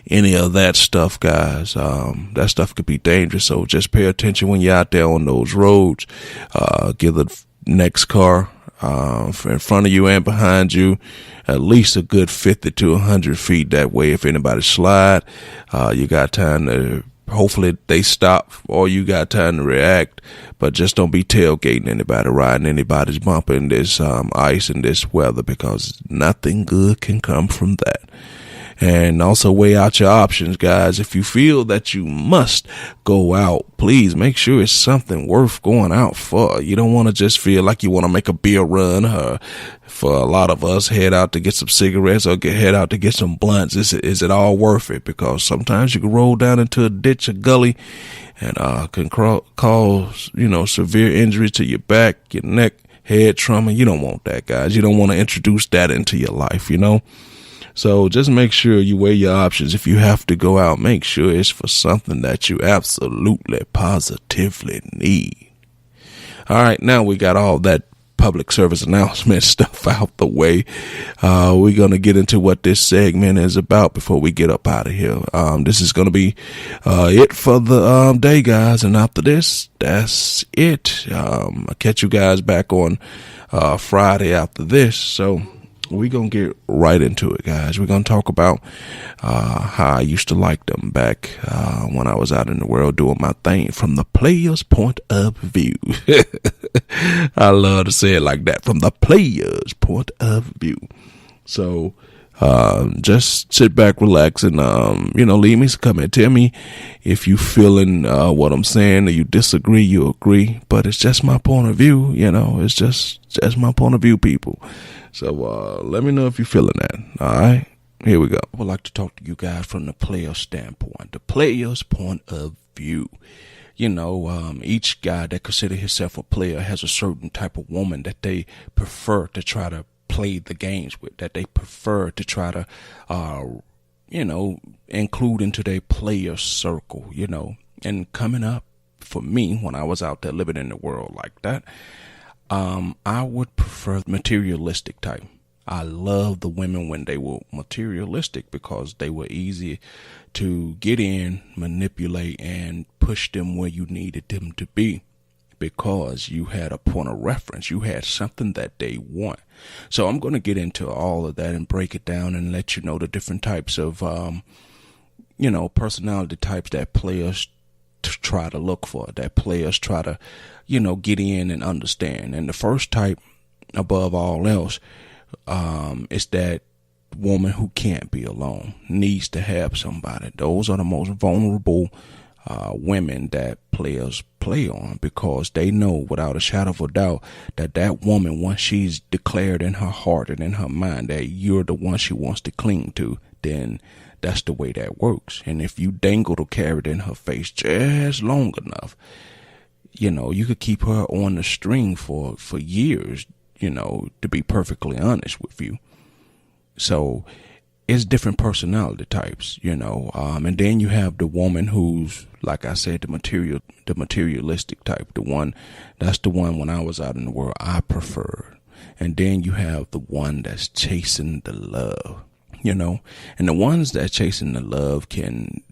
D: any of that stuff, guys. That stuff could be dangerous, so just pay attention when you're out there on those roads. Give the next car in front of you and behind you at least a good 50 to 100 feet. That way, if anybody slide, you got time to, hopefully they stop, or you got time to react. But just don't be tailgating anybody, riding anybody's bumper in this ice and this weather, because nothing good can come from that. And also weigh out your options, guys. If you feel that you must go out, please make sure it's something worth going out for. You don't want to just feel like you want to make a beer run, or for a lot of us, head out to get some cigarettes or head out to get some blunts. Is it all worth it? Because sometimes you can roll down into a ditch, a gully, and can cause, severe injury to your back, your neck, head trauma. You don't want that, guys. You don't want to introduce that into your life, So just make sure you weigh your options. If you have to go out, make sure it's for something that you absolutely, positively need. All right, now we got all that public service announcement stuff out the way. We're going to get into what this segment is about before we get up out of here. This is going to be it for the day, guys. And after this, that's it. I'll catch you guys back on Friday after this. So we're going to get right into it, guys. We're going to talk about how I used to like them back when I was out in the world doing my thing from the player's point of view. I love to say it like that, from the player's point of view. So just sit back, relax, and leave me some comment. Tell me if you feeling what I'm saying, or you disagree, you agree, but it's just my point of view. It's just my point of view, people. So let me know if you're feeling that. All right, here we go. I would like to talk to you guys from the player standpoint, the player's point of view. Each guy that consider himself a player has a certain type of woman that they prefer to try to play the games with, that they prefer to try to, include into their player circle, And coming up for me, when I was out there living in the world like that, I would prefer materialistic type. I love the women when they were materialistic because they were easy to get in, manipulate, and push them where you needed them to be. Because you had a point of reference, you had something that they want. So I'm going to get into all of that and break it down and let you know the different types of, personality types that players try to look for, that players try to, get in and understand. And the first type, above all else, is that woman who can't be alone, needs to have somebody. Those are the most vulnerable women that players play on, because they know without a shadow of a doubt that woman, once she's declared in her heart and in her mind that you're the one she wants to cling to, then that's the way that works. And if you dangle the carrot in her face just long enough, you could keep her on the string for years, to be perfectly honest with you. So it's different personality types, and then you have the woman who's, like I said, the materialistic type, that's the one when I was out in the world I preferred. And then you have the one that's chasing the love, and the ones that chasing the love can,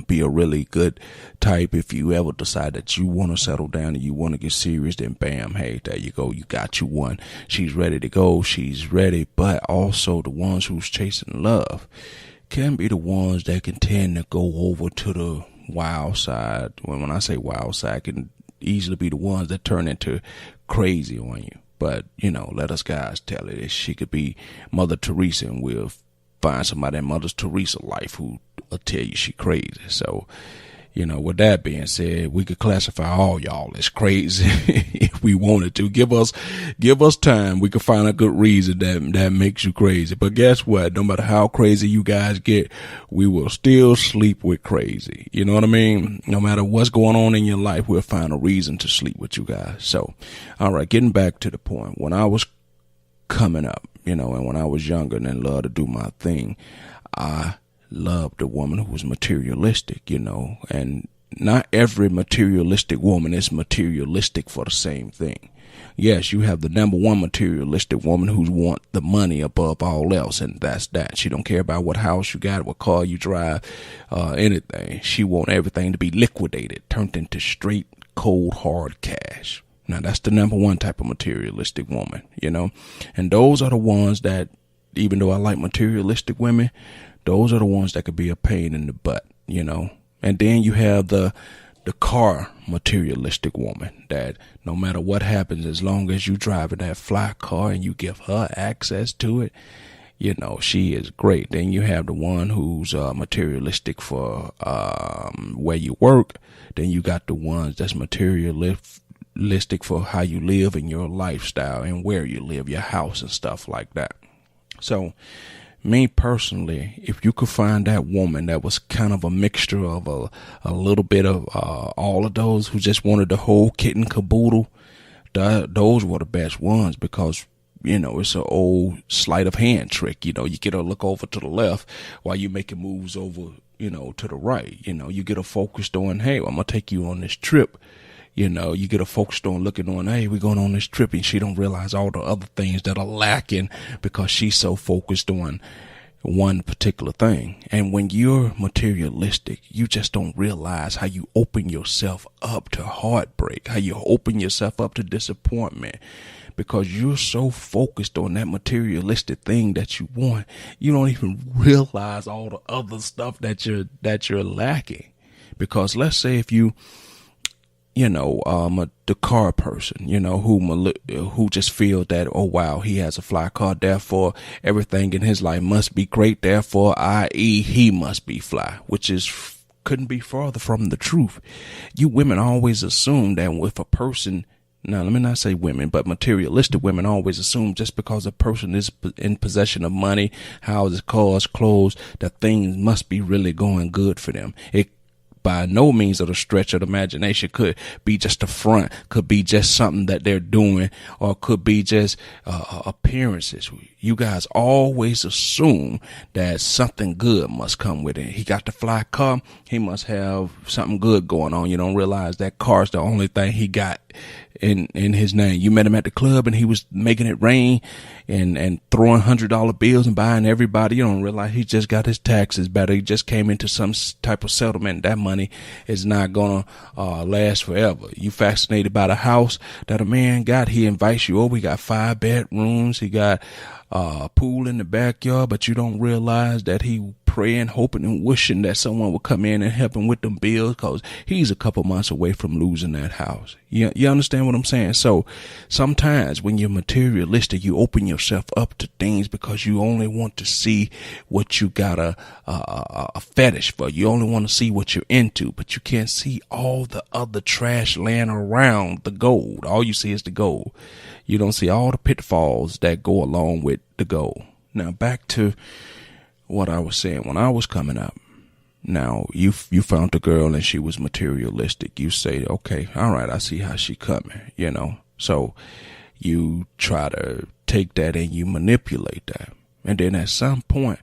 D: be a really good type. If you ever decide that you want to settle down and you want to get serious, then bam, hey, there you go. You got you one. She's ready to go. She's ready. But also the ones who's chasing love can be the ones that can tend to go over to the wild side. When I say wild side, can easily be the ones that turn into crazy on you. But, let us guys tell it. She could be Mother Teresa, and we'll find somebody in Mother Teresa life who will tell you she crazy. So, with that being said, we could classify all y'all as crazy if we wanted to. Give us time. We could find a good reason that makes you crazy. But guess what? No matter how crazy you guys get, we will still sleep with crazy. You know what I mean? No matter what's going on in your life, we'll find a reason to sleep with you guys. So, all right, getting back to the point. When I was coming up, and when I was younger and loved to do my thing, I loved a woman who was materialistic, and not every materialistic woman is materialistic for the same thing. Yes, you have the number one materialistic woman who wants the money above all else, and that's that. She don't care about what house you got, what car you drive, anything. She want everything to be liquidated, turned into straight, cold, hard cash. Now, that's the number one type of materialistic woman, and those are the ones that, even though I like materialistic women, those are the ones that could be a pain in the butt, And then you have the car materialistic woman that no matter what happens, as long as you drive that fly car and you give her access to it, she is great. Then you have the one who's materialistic for where you work. Then you got the ones that's materialistic for how you live and your lifestyle and where you live, your house and stuff like that. So me personally, if you could find that woman that was kind of a mixture of a little bit of all of those who just wanted the whole kit and caboodle, those were the best ones, because it's an old sleight of hand trick. You get her look over to the left while you making moves over, to the right. You get her focused on, hey, I'm gonna take you on this trip. You get her focused on looking on, hey, we're going on this trip, and she don't realize all the other things that are lacking because she's so focused on one particular thing. And when you're materialistic, you just don't realize how you open yourself up to heartbreak, how you open yourself up to disappointment, because you're so focused on that materialistic thing that you want. You don't even realize all the other stuff that you're lacking. Because let's say if you the car person, who just feel that, oh wow, he has a fly car, therefore everything in his life must be great, therefore i.e. he must be fly, which couldn't be farther from the truth. You women always assume that if a person, now let me not say women, but materialistic women always assume just because a person is in possession of money, houses, cars, clothes, that things must be really going good for them. It by no means of the stretch of the imagination could be just a front, could be just something that they're doing, or could be just appearances. You guys always assume that something good must come with it. He got the fly car, he must have something good going on. You don't realize that car's the only thing he got in his name. You met him at the club and he was making it rain and throwing $100 bills and buying everybody. You don't realize he just got his taxes better. He just came into some type of settlement. That money is not gonna last forever. You fascinated by the house that a man got. He invites you over. He got 5 bedrooms. He got a pool in the backyard, but you don't realize that he praying, hoping, and wishing that someone would come in and help him with them bills, because he's a couple months away from losing that house. You understand what I'm saying? So sometimes when you're materialistic, you open yourself up to things because you only want to see what you got a fetish for. You only want to see what you're into, but you can't see all the other trash laying around the gold. All you see is the gold. You don't see all the pitfalls that go along with the gold. Now back to what I was saying. When I was coming up, now you found a girl and she was materialistic. You say, okay, all right, I see how she coming, So you try to take that and you manipulate that. And then at some point,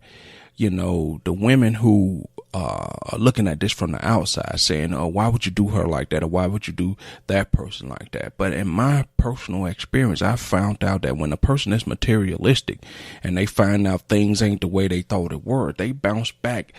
D: the women who are looking at this from the outside saying, oh, why would you do her like that? Or why would you do that person like that? But in my personal experience, I found out that when a person is materialistic and they find out things ain't the way they thought it were, they bounce back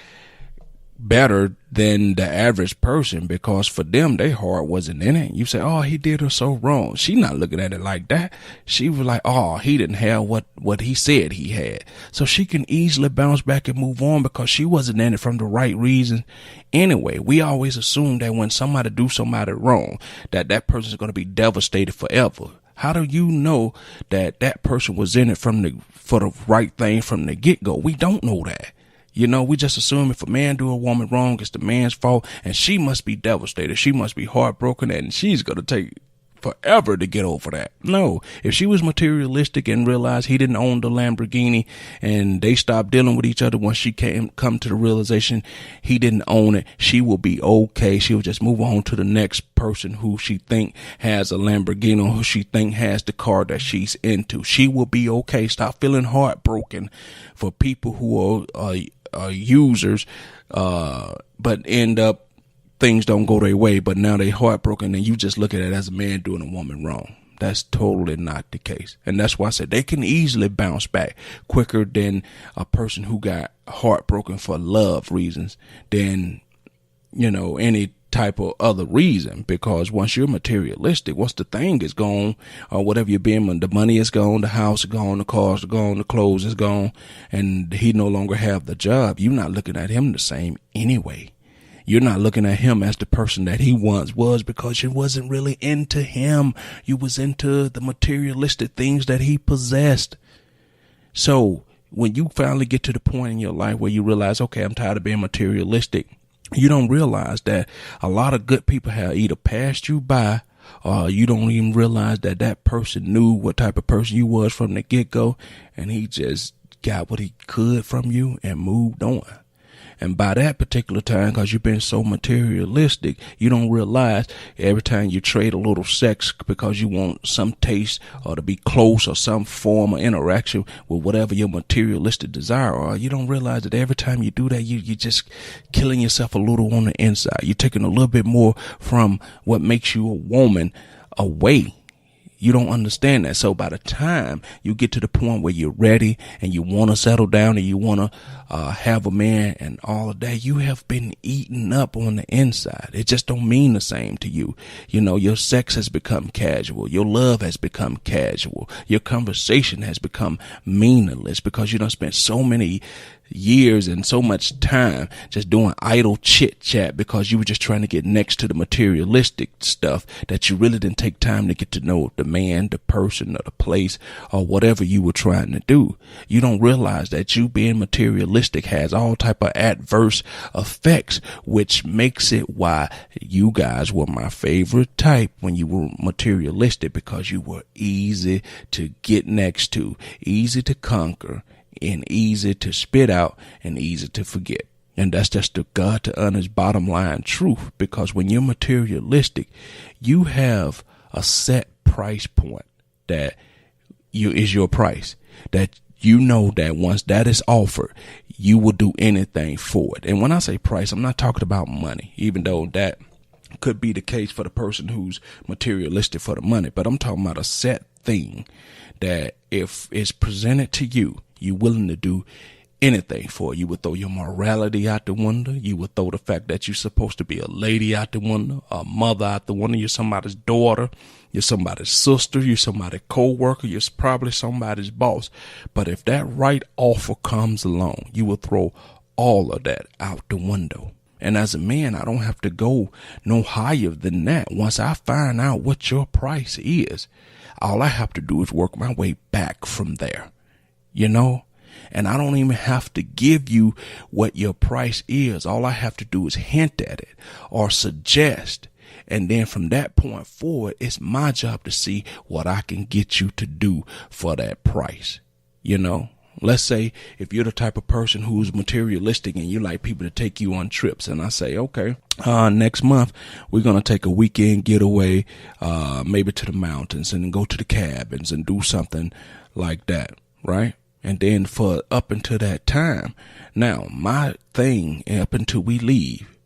D: better than the average person, because for them, their heart wasn't in it. You say, oh, he did her so wrong. She not looking at it like that. She was like, oh, he didn't have what he said he had. So she can easily bounce back and move on because she wasn't in it from the right reason. Anyway, we always assume that when somebody do somebody wrong, that person's going to be devastated forever. How do you know that person was in it for the right thing from the get-go? We don't know that. We just assume if a man do a woman wrong, it's the man's fault, and she must be devastated. She must be heartbroken, and she's going to take forever to get over that. No, if she was materialistic and realized he didn't own the Lamborghini and they stopped dealing with each other once she come to the realization he didn't own it, she will be okay. She'll just move on to the next person who she think has a Lamborghini or who she think has the car that she's into. She will be okay. Stop feeling heartbroken for people who are users, but end up things don't go their way, but now they heartbroken and you just look at it as a man doing a woman wrong. That's totally not the case. And that's why I said they can easily bounce back quicker than a person who got heartbroken for love reasons than, any type of other reason. Because once you're materialistic, once the thing is gone or whatever you're being, the money is gone, the house is gone, the cars are gone, the clothes is gone, and he no longer have the job, you're not looking at him the same anyway. You're not looking at him as the person that he once was, because you wasn't really into him. You was into the materialistic things that he possessed. So when you finally get to the point in your life where you realize, okay, I'm tired of being materialistic, you don't realize that a lot of good people have either passed you by, or you don't even realize that person knew what type of person you was from the get-go, and he just got what he could from you and moved on. And by that particular time, because you've been so materialistic, you don't realize every time you trade a little sex because you want some taste or to be close or some form of interaction with whatever your materialistic desire are, you don't realize that every time you do that, you're just killing yourself a little on the inside. You're taking a little bit more from what makes you a woman away. You don't understand that. So by the time you get to the point where you're ready and you want to settle down and you want to have a man and all of that, you have been eaten up on the inside. It just don't mean the same to you. You know, your sex has become casual. Your love has become casual. Your conversation has become meaningless because you done spent so many years and so much time just doing idle chit chat because you were just trying to get next to the materialistic stuff that you really didn't take time to get to know the man, the person, or the place, or whatever you were trying to do. You don't realize that you being materialistic has all type of adverse effects, which makes it why you guys were my favorite type when you were materialistic, because you were easy to get next to, easy to conquer, and easy to spit out and easy to forget. And that's just the God to honest bottom line truth, because when you're materialistic, you have a set price point that is your price, that you know that once that is offered, you will do anything for it. And when I say price, I'm not talking about money, even though that could be the case for the person who's materialistic for the money, but I'm talking about a set thing that if it's presented to you, you're willing to do anything for it. You would throw your morality out the window. You would throw the fact that you're supposed to be a lady out the window, a mother out the window. You're somebody's daughter. You're somebody's sister. You're somebody's co-worker. You're probably somebody's boss. But if that right offer comes along, you will throw all of that out the window. And as a man, I don't have to go no higher than that. Once I find out what your price is, all I have to do is work my way back from there. You know, and I don't even have to give you what your price is. All I have to do is hint at it or suggest. And then from that point forward, it's my job to see what I can get you to do for that price. You know, let's say if you're the type of person who's materialistic and you like people to take you on trips, and I say, okay, next month we're going to take a weekend getaway, maybe to the mountains and go to the cabins and do something like that. Right. And then for up until that time, now my thing up until we leave,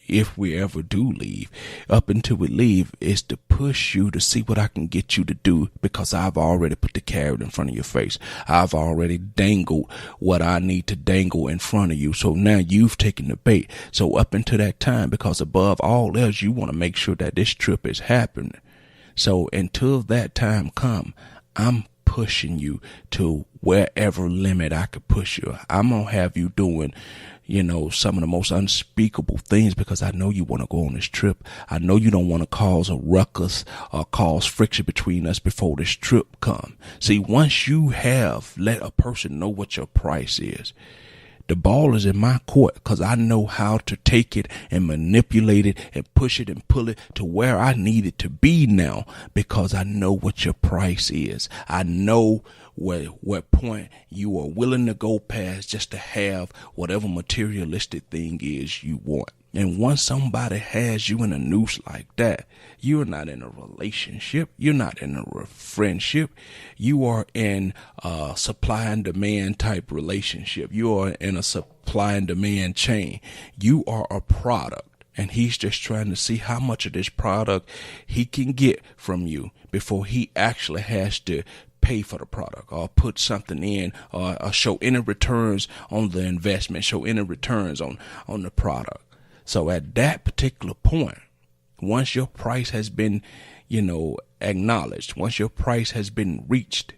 D: if we ever do leave, up until we leave, is to push you to see what I can get you to do, because I've already put the carrot in front of your face. I've already dangled what I need to dangle in front of you. So now you've taken the bait. So up until that time, because above all else, you want to make sure that this trip is happening. So until that time come, I'm pushing you to wherever limit I could push you. I'm going to have you doing, you know, some of the most unspeakable things, because I know you want to go on this trip. I know you don't want to cause a ruckus or cause friction between us before this trip come. See, once you have let a person know what your price is, the ball is in my court, because I know how to take it and manipulate it and push it and pull it to where I need it to be now, because I know what your price is. I know what point you are willing to go past just to have whatever materialistic thing is you want. And once somebody has you in a noose like that, you're not in a relationship. You're not in a friendship. You are in a supply and demand type relationship. You are in a supply and demand chain. You are a product, and he's just trying to see how much of this product he can get from you before he actually has to pay for the product or put something in or show any returns on the investment, show any returns on the product. So at that particular point, once your price has been, you know, acknowledged, once your price has been reached,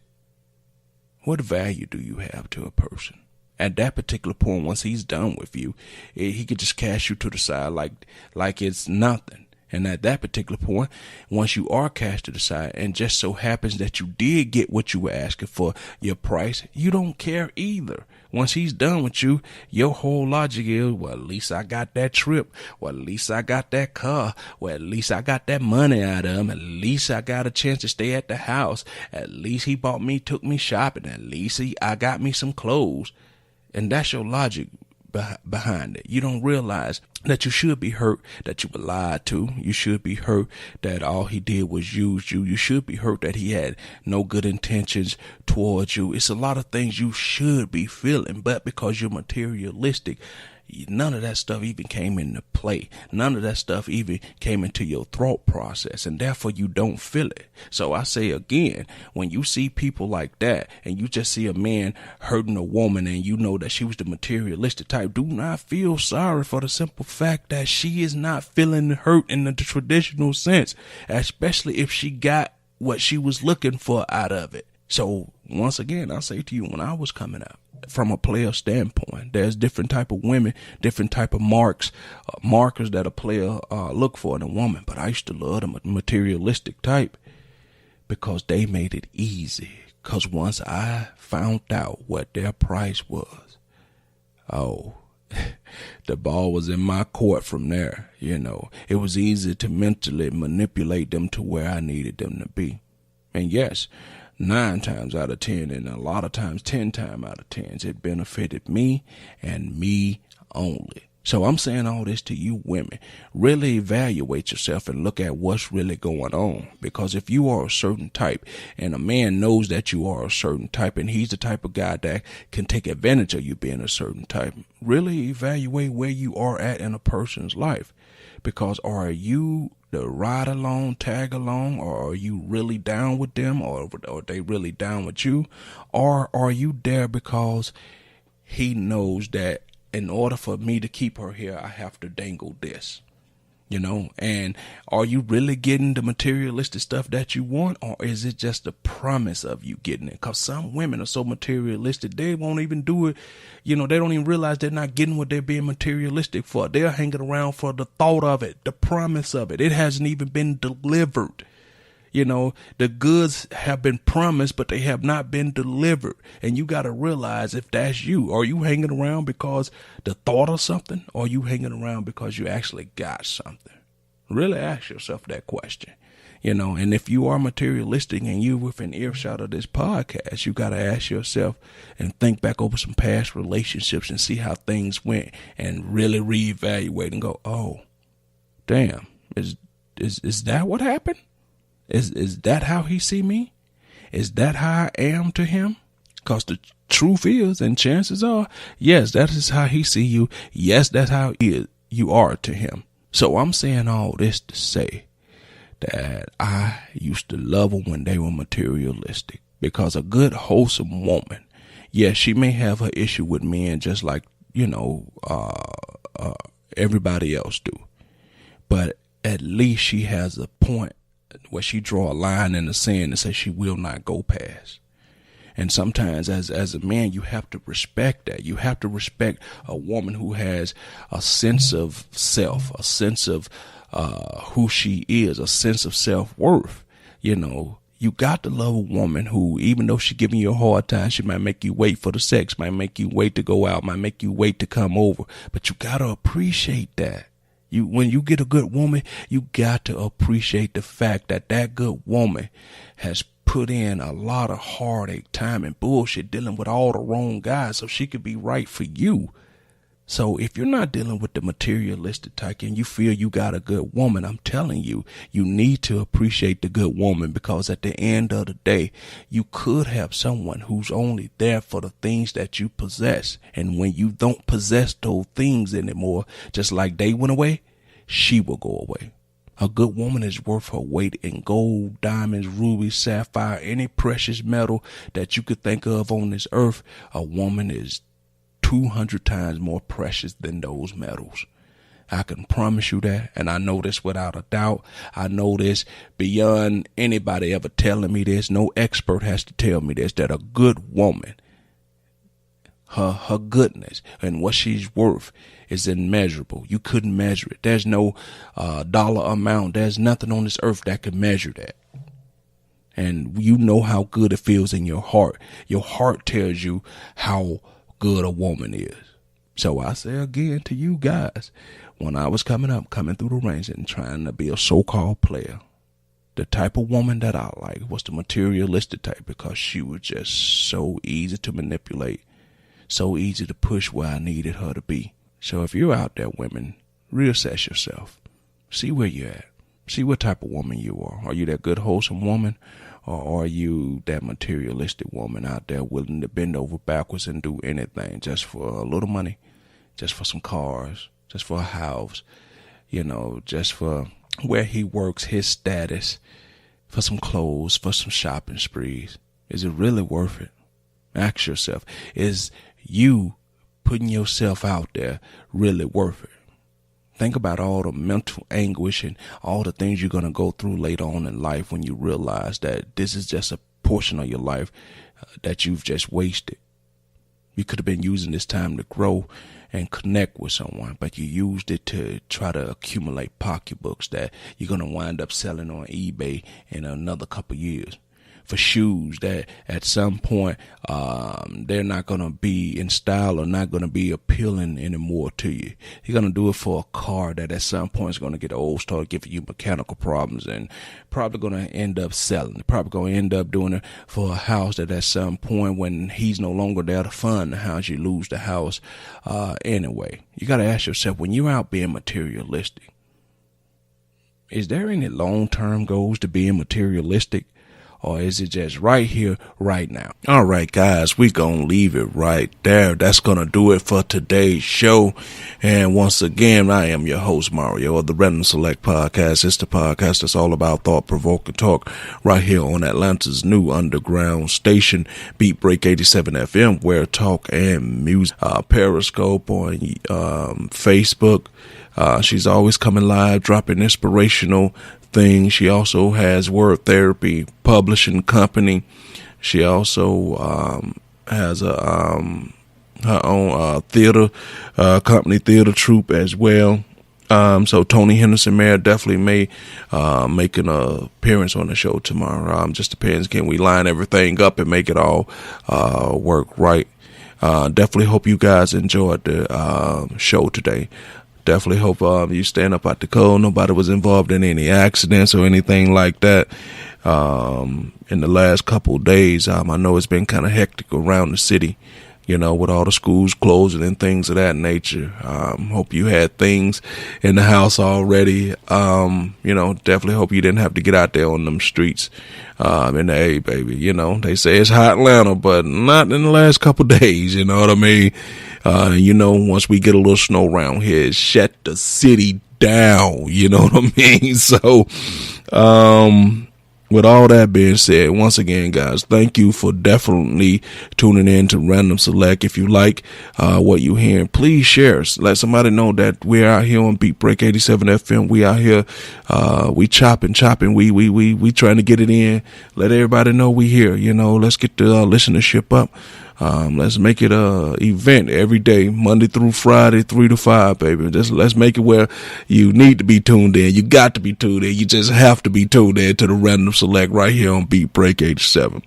D: what value do you have to a person? At that particular point, once he's done with you, he could just cast you to the side like it's nothing. And at that particular point, once you are cast to the side and just so happens that you did get what you were asking for, your price, you don't care either. Once he's done with you, your whole logic is, well, at least I got that trip. Well, at least I got that car. Well, at least I got that money out of him. At least I got a chance to stay at the house. At least he took me shopping. At least I got me some clothes. And that's your logic behind it. You don't realize that you should be hurt that you were lied to. You should be hurt that all he did was use you. You should be hurt that he had no good intentions towards you. It's a lot of things you should be feeling, but because you're materialistic, none of that stuff even came into play. None of that stuff even came into your thought process, and therefore you don't feel it. So I say again, when you see people like that and you just see a man hurting a woman and you know that she was the materialistic type, do not feel sorry for the simple fact that she is not feeling hurt in the traditional sense, especially if she got what she was looking for out of it. So once again, I say to you, when I was coming up, from a player standpoint, there's different type of women, different type of markers that a player look for in a woman. But I used to love the materialistic type because they made it easy. Because once I found out what their price was, the ball was in my court from there. You know, it was easy to mentally manipulate them to where I needed them to be. And yes, 9 times out of 10, and a lot of times 10 times out of 10, it benefited me and me only. So I'm saying all this to you women. Really evaluate yourself and look at what's really going on. Because if you are a certain type and a man knows that you are a certain type and he's the type of guy that can take advantage of you being a certain type, really evaluate where you are at in a person's life. Because are you the ride along, tag along, or are you really down with them, or are they really down with you? Or are you there because he knows that in order for me to keep her here, I have to dangle this, you know? And are you really getting the materialistic stuff that you want, or is it just the promise of you getting it? Because some women are so materialistic, they won't even do it. You know, they don't even realize they're not getting what they're being materialistic for. They're hanging around for the thought of it, the promise of it. It hasn't even been delivered. You know, the goods have been promised, but they have not been delivered. And you got to realize if that's you, are you hanging around because the thought of something, or are you hanging around because you actually got something? Really ask yourself that question. You know, and if you are materialistic and you're within earshot of this podcast, you got to ask yourself and think back over some past relationships and see how things went and really reevaluate and go, oh, damn, is that what happened? Is that how he see me? Is that how I am to him? Because the truth is, and chances are, yes, that is how he see you. Yes, that's how you are to him. So I'm saying all this to say that I used to love them when they were materialistic. Because a good, wholesome woman, yes, she may have her issue with men just like, you know, everybody else do. But at least she has a point where she draw a line in the sand and say she will not go past. And sometimes as a man, you have to respect that. You have to respect a woman who has a sense of self, a sense of who she is, a sense of self-worth. You know, you got to love a woman who, even though she's giving you a hard time, she might make you wait for the sex, might make you wait to go out, might make you wait to come over. But you got to appreciate that. When you get a good woman, you got to appreciate the fact that that good woman has put in a lot of heartache, time, and bullshit dealing with all the wrong guys so she could be right for you. So if you're not dealing with the materialistic type and you feel you got a good woman, I'm telling you, you need to appreciate the good woman, because at the end of the day, you could have someone who's only there for the things that you possess. And when you don't possess those things anymore, just like they went away, she will go away. A good woman is worth her weight in gold, diamonds, rubies, sapphire, any precious metal that you could think of on this earth. A woman is 200 times more precious than those metals. I can promise you that, and I know this without a doubt. I know this beyond anybody ever telling me this. No expert has to tell me this, that a good woman, her goodness and what she's worth is immeasurable. You couldn't measure it. There's no dollar amount. There's nothing on this earth that can measure that. And you know how good it feels in your heart. Your heart tells you how good a woman is. So I say again to you guys, when I was coming through the ranks and trying to be a so-called player, the type of woman that I like was the materialistic type, because she was just so easy to manipulate, so easy to push where I needed her to be. So if you're out there, women, reassess yourself. See where you're at. See what type of woman you are. Are you that good, wholesome woman? Or are you that materialistic woman out there willing to bend over backwards and do anything just for a little money, just for some cars, just for a house, just for where he works, his status, for some clothes, for some shopping sprees. Is it really worth it? Ask yourself, is you putting yourself out there really worth it? Think about all the mental anguish and all the things you're going to go through later on in life when you realize that this is just a portion of your life that you've just wasted. You could have been using this time to grow and connect with someone, but you used it to try to accumulate pocketbooks that you're going to wind up selling on eBay in another couple of years. For shoes that at some point they're not going to be in style or not going to be appealing anymore to you. You're going to do it for a car that at some point is going to get old, start giving you mechanical problems, and probably going to end up selling. Probably going to end up doing it for a house that at some point when he's no longer there to fund the house, you lose the house anyway. You got to ask yourself, when you're out being materialistic, is there any long-term goals to being materialistic? Or is it just right here, right now? All right, guys, we're going to leave it right there. That's going to do it for today's show. And once again, I am your host, Mario, of the Random Select Podcast. It's the podcast that's all about thought-provoking talk right here on Atlanta's new underground station, Beat Break 87 FM, where talk and music, Periscope on Facebook. She's always coming live, dropping inspirational things. She also has Word Therapy Publishing Company. She also has her own theater company, theater troupe as well. So Tony Henderson Mayer definitely may make an appearance on the show tomorrow. Just depends, can we line everything up and make it all work right? Definitely hope you guys enjoyed the show today. Definitely hope you stand up at the cold. Nobody was involved in any accidents or anything like that in the last couple of days. I know it's been kind of hectic around the city, with all the schools closing and things of that nature. Hope you had things in the house already. Definitely hope you didn't have to get out there on them streets in the A, baby. They say it's hot Atlanta, but not in the last couple of days. You know what I mean? Once we get a little snow around here, it shut the city down. You know what I mean? So, with all that being said, once again, guys, thank you for definitely tuning in to Random Select. If you like what you hearing, please share. Let somebody know that we're out here on Beat Break 87 FM. We out here, we chopping. We trying to get it in. Let everybody know we here. Let's get the listenership up. Let's make it a event every day, Monday through Friday, 3 to 5, baby. Let's make it where you need to be tuned in. You got to be tuned in. You just have to be tuned in to the Random Select right here on Beat Break 87.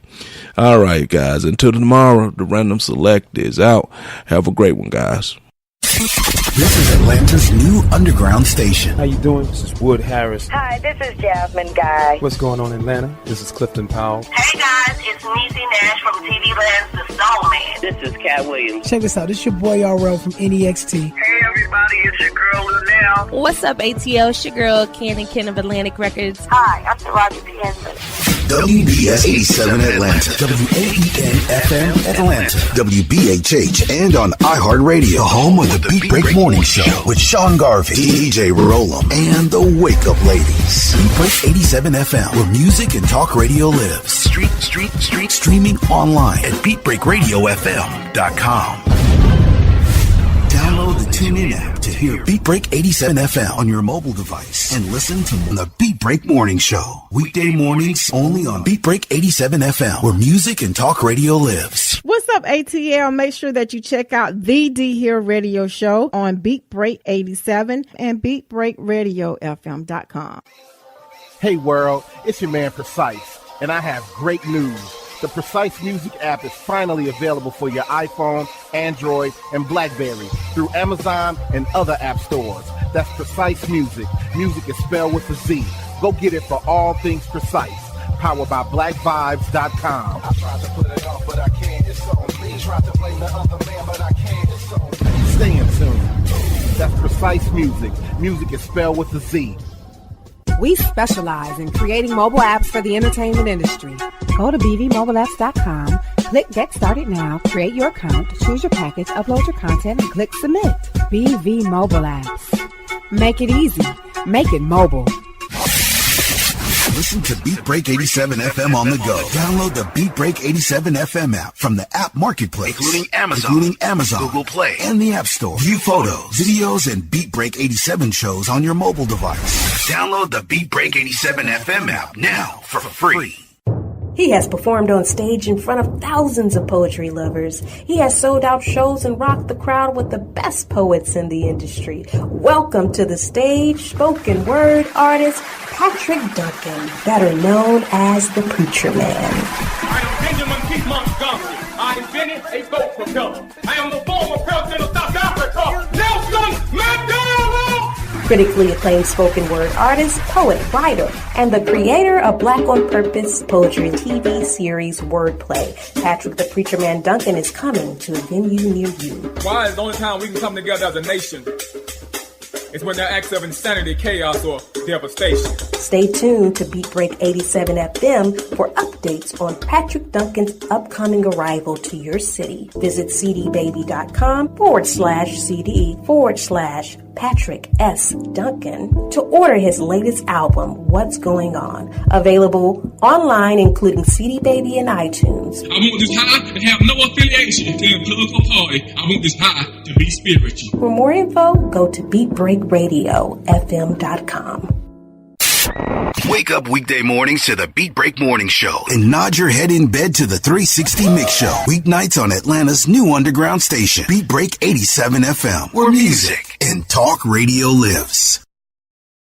D: All right, guys. Until tomorrow, the Random Select is out. Have a great one, guys.
A: This is Atlanta's new underground station.
M: How you doing? This is Wood Harris.
N: Hi, this is Jasmine Guy.
M: What's going on in Atlanta? This is Clifton Powell.
N: Hey guys, it's Niecy Nash from TV Land's The Soul Man. This is Cat Williams.
O: Check this out. This is your boy RL from NEXT.
N: Hey everybody, it's your girl Lunel.
P: What's up, ATL? It's your girl, Ken of Atlantic Records.
N: Hi, I'm Taraji P. Henson.
A: WBS 87 Atlanta, WAEN FM Atlanta, WBHH, and on iHeartRadio, home of the Beat Break Morning Show with Sean Garvey, DJ Rollum, and the Wake Up Ladies. Beat Break 87 FM, where music and talk radio lives. Streaming online at BeatBreakRadioFM.com. Download the TuneIn app to hear Beat Break 87 FM on your mobile device and listen to the Beat Break Morning Show. Weekday mornings only on Beat Break 87 FM, where music and talk radio lives.
Q: What's up, ATL? Make sure that you check out the D Here Radio Show on Beat Break 87 and BeatBreakRadioFM.com.
H: Hey world, it's your man Precise, and I have great news. The Precise Music app is finally available for your iPhone, Android, and BlackBerry through Amazon and other app stores. That's Precise Music. Music is spelled with a Z. Go get it for all things Precise. Powered by BlackVibes.com. I tried to put it off, but I can't. It's on me. Tried to blame the other man, but I can't. It's on me. Stay in tune. That's Precise Music. Music is spelled with a Z.
G: We specialize in creating mobile apps for the entertainment industry. Go to bvmobileapps.com, click Get Started Now, create your account, choose your package, upload your content, and click Submit. BV mobile apps. Make it easy. Make it mobile.
A: Listen to Beat Break 87 FM on the go. Download the Beat Break 87 FM app from the app marketplace, including Amazon, Google Play, and the App Store. View photos, videos, and Beat Break 87 shows on your mobile device. Download the Beat Break 87 FM app now for free.
I: He has performed on stage in front of thousands of poetry lovers. He has sold out shows and rocked the crowd with the best poets in the industry. Welcome to the stage, spoken word artist, Patrick Duncan, better known as the Preacher Man.
J: I am Benjamin P. Montgomery. I invented a goat propeller. I am the former president of South Africa, Nelson Mandela.
I: Critically acclaimed spoken word artist, poet, writer, and the creator of Black on Purpose poetry TV series Wordplay. Patrick the Preacher Man Duncan is coming to a venue near you.
R: Why is the only time we can come together as a nation is when there are acts of insanity, chaos, or devastation.
I: Stay tuned to Beat Break 87 FM for updates on Patrick Duncan's upcoming arrival to your city. Visit cdbaby.com/CD/Patrick S. Duncan to order his latest album, What's Going On. Available online, including CD Baby and iTunes.
S: I want this high and have no affiliation to a political party. I want this high to be spiritual.
I: For more info, go to BeatBreakRadioFM.com.
A: Wake up weekday mornings to the Beat Break Morning Show and nod your head in bed to the 360 Mix Show. Weeknights on Atlanta's new underground station, Beat Break 87 FM, where music and talk radio lives.